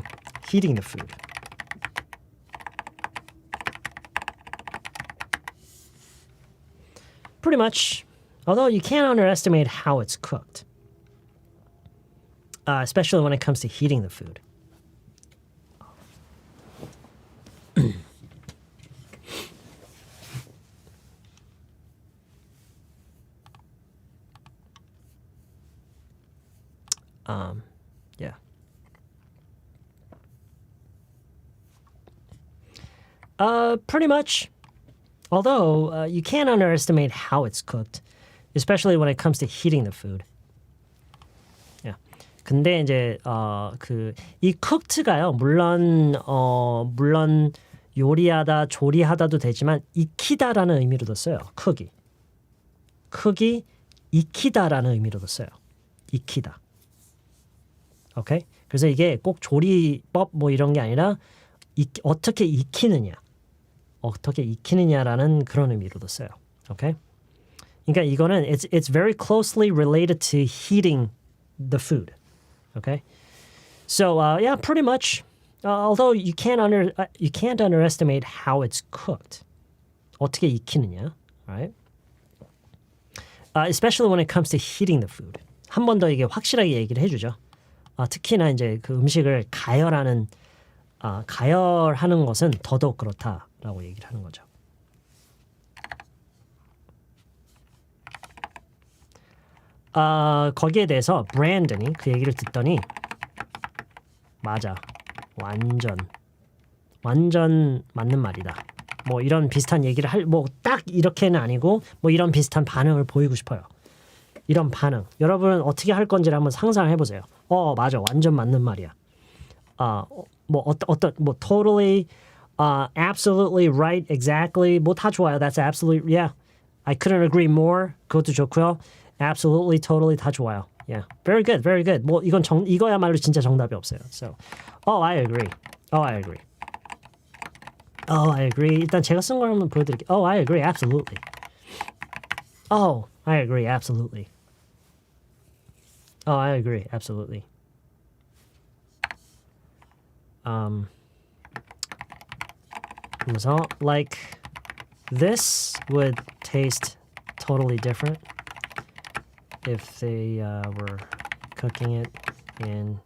heating the food. Pretty much, although you can't underestimate how it's cooked, especially when it comes to heating the food. Yeah. Pretty much. Although you can't underestimate how it's cooked, especially when it comes to heating the food. Yeah. 근데 이제 이 cooked가요. 물론 요리하다, 조리하다도 되지만 익히다라는 의미로도 써요. 크기, 익히다라는 의미로도 써요. 익히다. 오케이? 그래서 이게 꼭 조리법 뭐 이런 게 아니라 어떻게 익히느냐라는 그런 의미로도 써요. 오케이? 그러니까 이거는 it's very closely related to heating the food. Okay? So yeah, pretty much. Although you can't underestimate how it's cooked. 어떻게 익히느냐, right? Especially when it comes to heating the food. 한 번 더 이게 확실하게 얘기를 해주죠. 특히나 이제 그 음식을 가열하는 것은 더더욱 그렇다라고 얘기를 하는 거죠. 거기에 대해서 브랜든이 그 얘기를 듣더니 맞아, 완전 맞는 말이다. 뭐 이런 비슷한 얘기를 뭐 딱 이렇게는 아니고 뭐 이런 비슷한 반응을 보이고 싶어요. 이런 반응. 여러분은 어떻게 할 건지를 한번 상상을 해보세요. 맞아, 완전 맞는 말이야. 뭐 totally, absolutely right, exactly, 뭐 다 좋아요. That's absolutely, yeah. I couldn't agree more. 그것도 좋고요. Absolutely, totally 다 좋아요. Yeah, very good, very good. 뭐 이거야말로 진짜 정답이 없어요. So, I agree. I agree. I agree. 일단 제가 쓴 걸 한번 보여드릴게요. I agree, absolutely. I agree, absolutely. I agree, absolutely. 그래서 like this would taste totally different if they were cooking it in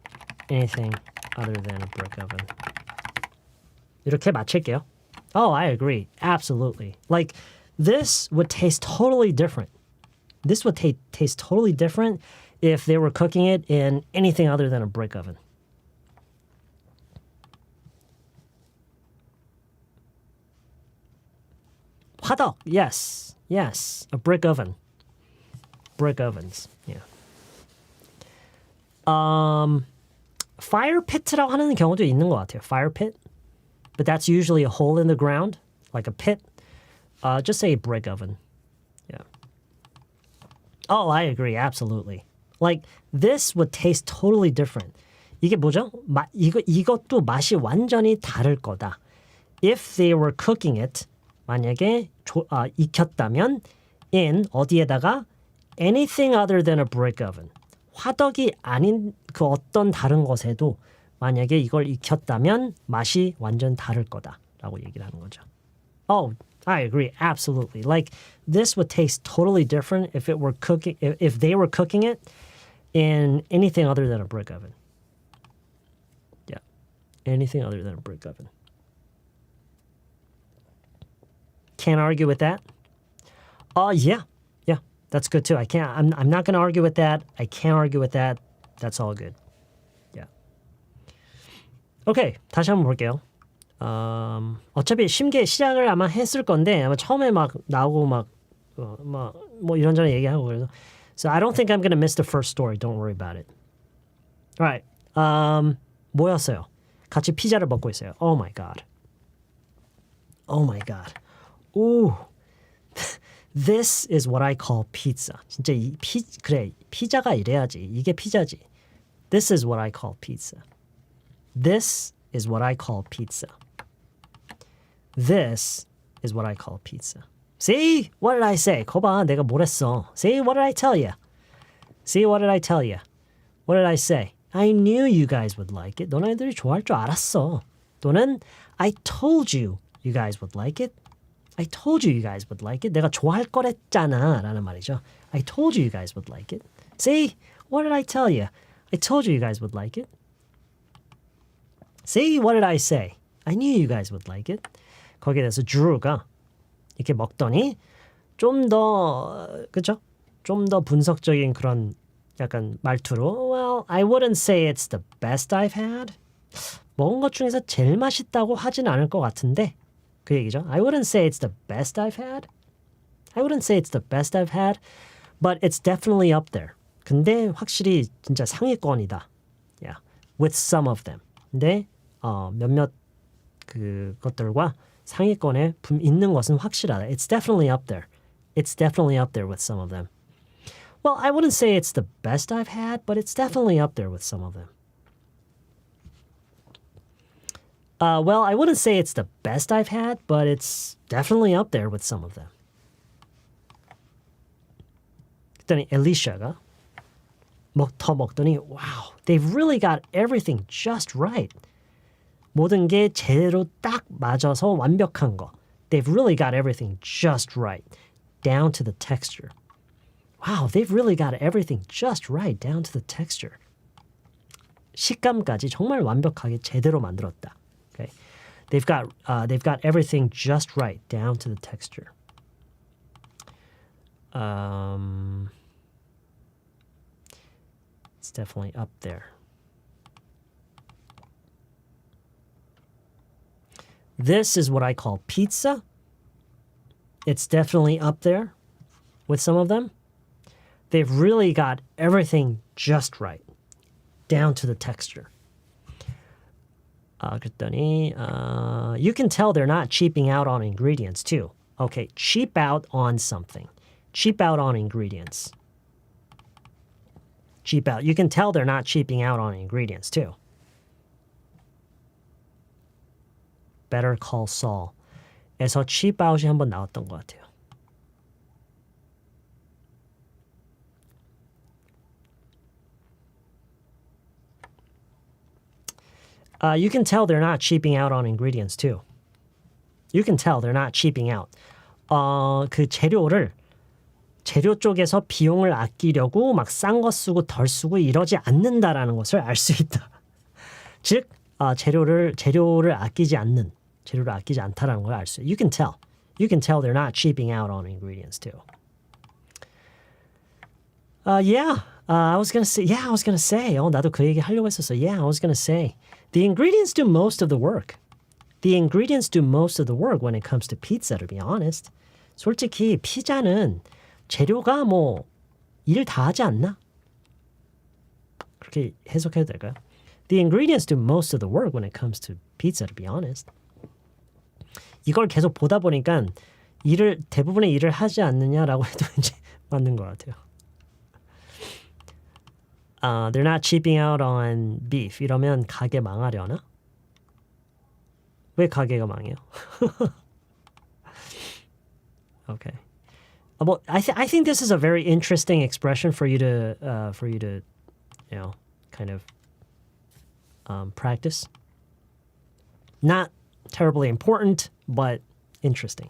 anything other than a brick oven. 이렇게 마칠게요. I agree. Absolutely. Like, this would taste totally different. This would taste totally different if they were cooking it in anything other than a brick oven. 화덕. Yes. Yes. A brick oven. Brick ovens. Yeah. Fire pit라고 하는 경우도 있는 것 같아요. Fire pit. But that's usually a hole in the ground, like a pit. Just say brick oven. Yeah. I agree. Absolutely. Like, this would taste totally different. 이게 뭐죠? 이것도 맛이 완전히 다를 거다. If they were cooking it, 만약에 익혔다면 in 어디에다가 anything other than a brick oven. 화덕이 아닌 그 어떤 다른 것에도 만약에 이걸 익혔다면 맛이 완전 다를 거다라고 얘기를 하는 거죠. I agree, absolutely. Like, this would taste totally different if they were cooking it in anything other than a brick oven. Yeah, anything other than a brick oven. Can't argue with that. Yeah, that's good too. I'm not going to argue with that. I can't argue with that. That's all good. Yeah. 오케이, 다시 한번 볼게요. 어차피 심계 시작을 아마 했을 건데 아마 처음에 막 나오고 뭐 이런저런 얘기하고 그래서 So I don't think I'm going to miss the first story. Don't worry about it. Alright. 뭐였어요? 같이 피자를 먹고 있어요. Oh my god. Oh my god. Ooh. This is what I call pizza. 진짜 그래. 피자가 이래야지. 이게 피자지. This is what I call pizza. This is what I call pizza. This is what I call pizza. See? What did I say? 거봐, 내가 뭘 했어. See? What did I tell you? See? What did I tell you? What did I say? I knew you guys would like it. 너네들이 좋아할 줄 알았어. 또는 I told you you guys would like it. I told you guys would like it. 내가 좋아할 거랬잖아 라는 말이죠. I told you guys would like it. See? What did I tell you? I told you guys would like it. See? What did I say? I knew you guys would like it. 거기에 대해서 Drew가 이렇게 먹더니 좀 더 그렇죠? 좀 더 분석적인 그런 약간 말투로 Well, I wouldn't say it's the best I've had. 먹은 것 중에서 제일 맛있다고 하진 않을 것 같은데 그 얘기죠. I wouldn't say it's the best I've had. I wouldn't say it's the best I've had, but it's definitely up there. 근데 확실히 진짜 상위권이다. Yeah, with some of them. 근데 몇몇 그 것들과 상위권에 있는 것은 확실하다. It's definitely up there. It's definitely up there with some of them. Well, I wouldn't say it's the best I've had, but it's definitely up there with some of them. Well, I wouldn't say it's the best I've had, but it's definitely up there with some of them. 그랬더니 Alicia가 더 먹더니 wow, they've really got everything just right. 모든 게 제대로 딱 맞아서 완벽한 거. They've really got everything just right. Down to the texture. Wow, they've really got everything just right. Down to the texture. 식감까지 정말 완벽하게 제대로 만들었다. Okay? They've got everything just right. Down to the texture. It's definitely up there. This is what I call pizza. It's definitely up there with some of them. They've really got everything just right, down to the texture. 그랬더니, you can tell they're not cheaping out on ingredients too. Okay, cheap out on something. Cheap out on ingredients. Cheap out. You can tell they're not cheaping out on ingredients too. Better Call Saul에서 cheap out이 한번 나왔던 것 같아요. You can tell they're not cheaping out on ingredients too. You can tell they're not cheaping out. 그 재료 쪽에서 비용을 아끼려고 막 싼 거 쓰고 덜 쓰고 이러지 않는다라는 것을 알 수 있다. 즉 재료를 아끼지 않다라는 걸 알 수. You can tell they're not cheaping out on ingredients too. I was gonna say. 나도 그 얘기 하려고 했었어. I was gonna say. The ingredients do most of the work. The ingredients do most of the work when it comes to pizza, to be honest. 솔직히 피자는 재료가 뭐 일 다 하지 않나? 그렇게 해석해도 될까요? The ingredients do most of the work when it comes to pizza, to be honest. 이걸 계속 보다 보니까 대부분의 일을 하지 않느냐라고 해도 이제 맞는 것 같아요. They're not cheaping out on beef. 이러면 가게 망하려나? 왜 가게가 망해요? Okay. Well, I think this is a very interesting expression for you to kind of practice. Not terribly important, but interesting.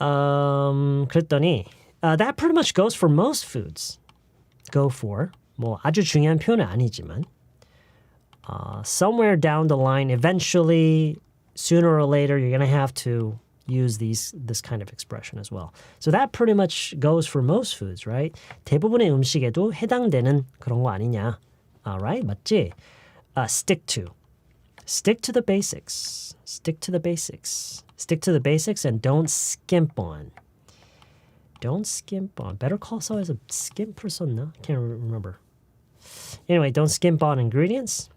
그랬더니 that pretty much goes for most foods. Go for 뭐 아주 중요한 표현은 아니지만 somewhere down the line, eventually, sooner or later, you're gonna have to use this kind of expression as well. So that pretty much goes for most foods, right? 대부분의 음식에도 해당되는 그런 거 아니냐? Right? 맞지? Stick to the basics. Stick to the basics. Stick to the basics and don't skimp on. Don't skimp on. Better Call Saul is a skimp or something. I can't remember. Anyway, don't skimp on ingredients.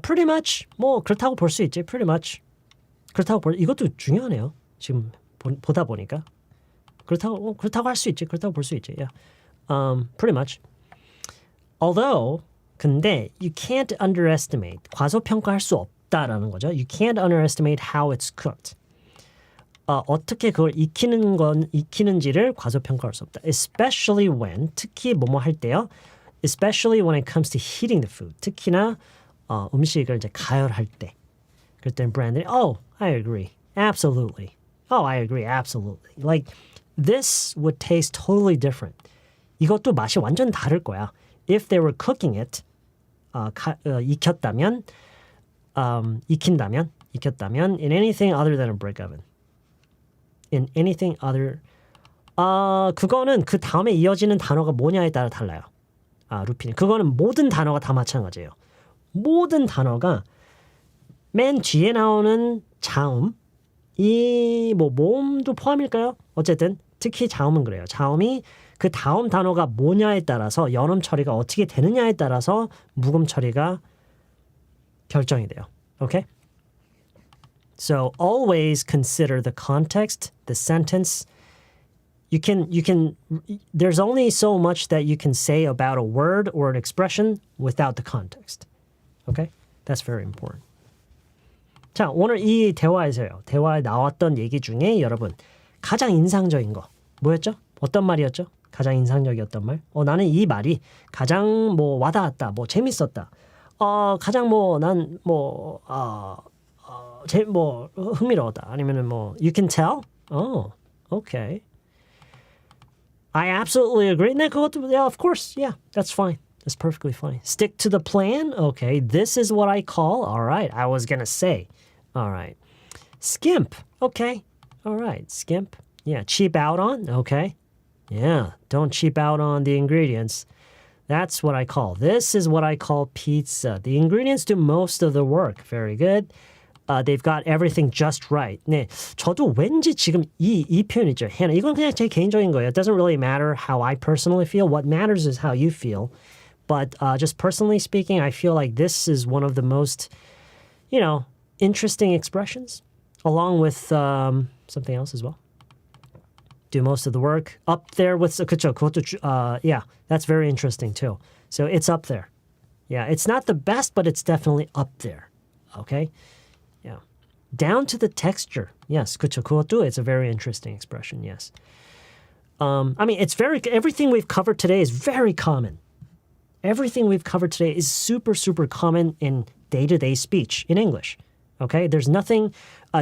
Pretty much 뭐 그렇다고 볼 수 있지. Pretty much. 이것도 중요하네요. 지금 보다 보니까 그렇다고 할 수 있지. 그렇다고 볼 수 있지. Yeah. Pretty much. Although 근데 you can't underestimate. 과소평가할 수 없다라는 거죠. You can't underestimate how it's cooked. 어떻게 그걸 익히는지를 과소평가할 수 없다. Especially when, 특히 뭐뭐 할 때요. Especially when it comes to heating the food. 특히나 음식을 이제 가열할 때. 그랬더니 브랜든이 I agree. Absolutely. I agree. Absolutely. Like, this would taste totally different. 이것도 맛이 완전 다를 거야. If they were cooking it, 익힌다면, in anything other than a brick oven. In anything other, 그거는 그 다음에 이어지는 단어가 뭐냐에 따라 달라요. 루피는. 그거는 모든 단어가 다 마찬가지예요. 모든 단어가 맨 뒤에 나오는 자음, 이 뭐 모음도 포함일까요? 어쨌든 특히 자음은 그래요. 자음이 그 다음 단어가 뭐냐에 따라서 연음 처리가 어떻게 되느냐에 따라서 묵음 처리가 결정이 돼요. Okay? So always consider the context, the sentence. There's only so much that you can say about a word or an expression without the context. Okay? That's very important. 자, 오늘 이 대화에 나왔던 얘기 중에 여러분 가장 인상적인 거 뭐였죠? 어떤 말이었죠? 가장 인상적이었던 말? 나는 이 말이 가장 뭐 와닿았다, 뭐 재밌었다. 가장 뭐 난 뭐 뭐 흥미로웠다. 아니면은 뭐 you can tell? Okay. I absolutely agree. 네, 그것도 yeah, of course. Yeah, that's fine. That's perfectly fine. Stick to the plan? Okay, this is what I call. All right, I was gonna say. All right. Skimp. Okay. All right, skimp. Yeah, cheap out on? Okay. Yeah, don't cheap out on the ingredients. That's what I call. This is what I call pizza. The ingredients do most of the work. Very good. They've got everything just right. 네, 저도 왠지 지금 이 표현이죠. 해나. 이건 그냥 제 개인적인 거예요. It doesn't really matter how I personally feel. What matters is how you feel. But just personally speaking, I feel like this is one of the most, interesting expressions, along with something else as well. Do most of the work. Up there with, 그쵸, 그것도, yeah, that's very interesting too. So it's up there. Yeah, it's not the best, but it's definitely up there. Okay? Yeah. Down to the texture. Yes, 그쵸, 그것도, it's a very interesting expression, yes. I mean, everything we've covered today is very common. Everything we've covered today is super, super common in day-to-day speech in English. Okay? There's nothing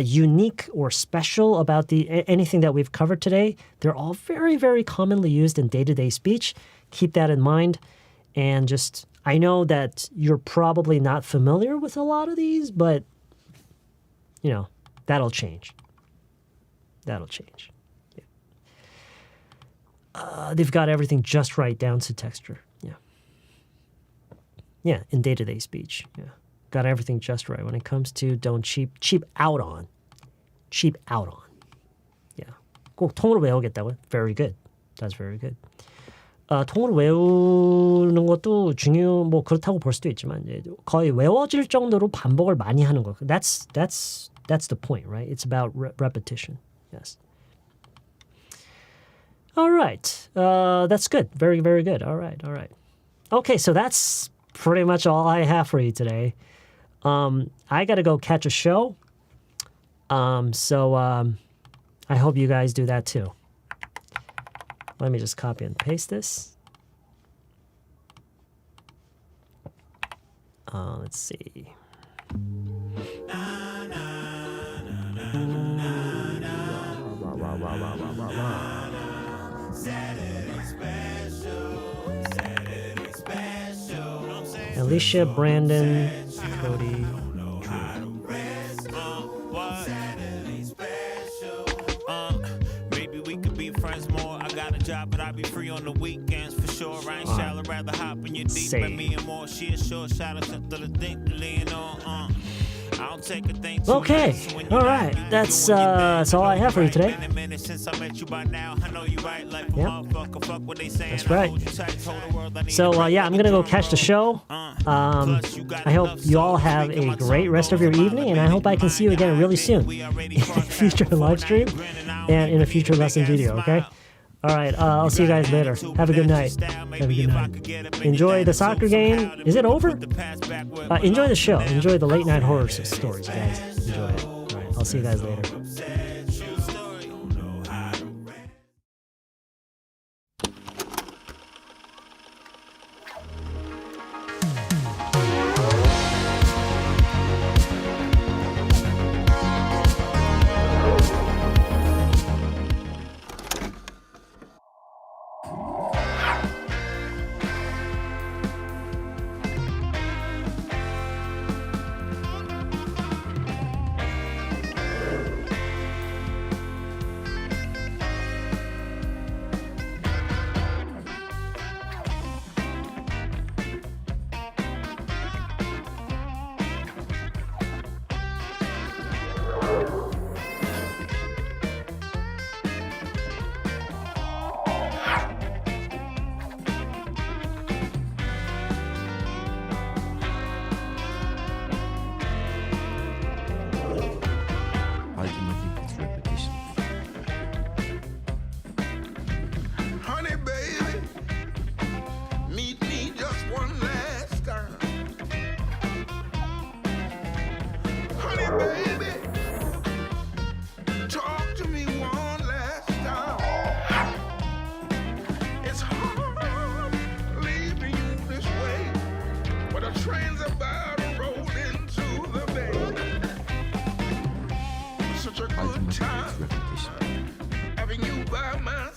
unique or special about anything that we've covered today. They're all very, very commonly used in day-to-day speech. Keep that in mind. And just, I know that you're probably not familiar with a lot of these, but, that'll change. That'll change. Yeah. They've got everything just right down to texture. Yeah. Yeah, in day-to-day speech. Yeah. Got everything just right when it comes to don't cheap out on. Cheap out on. Yeah. 꼭 통으로 외우겠다고요? Very good. That's very good. 통으로 외우는 것도 뭐 그렇다고 볼 수도 있지만 이제 거의 외워질 정도로 반복을 많이 하는 거. That's the point, right? It's about repetition. Yes. All right. That's good. Very, very good. All right. Okay, so that's pretty much all I have for you today. I got to go catch a show. So I hope you guys do that too. Let me just copy and paste this. Let's see. Alicia, Brandon, Cody. Maybe we could be friends more. I got a job, but I'll be free on the weekends for sure. I ain't shallow, rather hop in your deep and me and more. She a short shot of something to think to lean on. I'll take a thing. Okay, all right. That's all I have for you today. Yeah, that's right. So yeah, I'm gonna go catch the show. I hope you all have a great rest of your evening, and I hope I can see you again really soon in a future live stream and in a future lesson video. Okay. All right, I'll see you guys later. Have a good night. Enjoy the soccer game. Is it over? Enjoy the show. Enjoy the late night horror stories, guys. Enjoy it. All right, I'll see you guys later. ultimate reputation. having you by my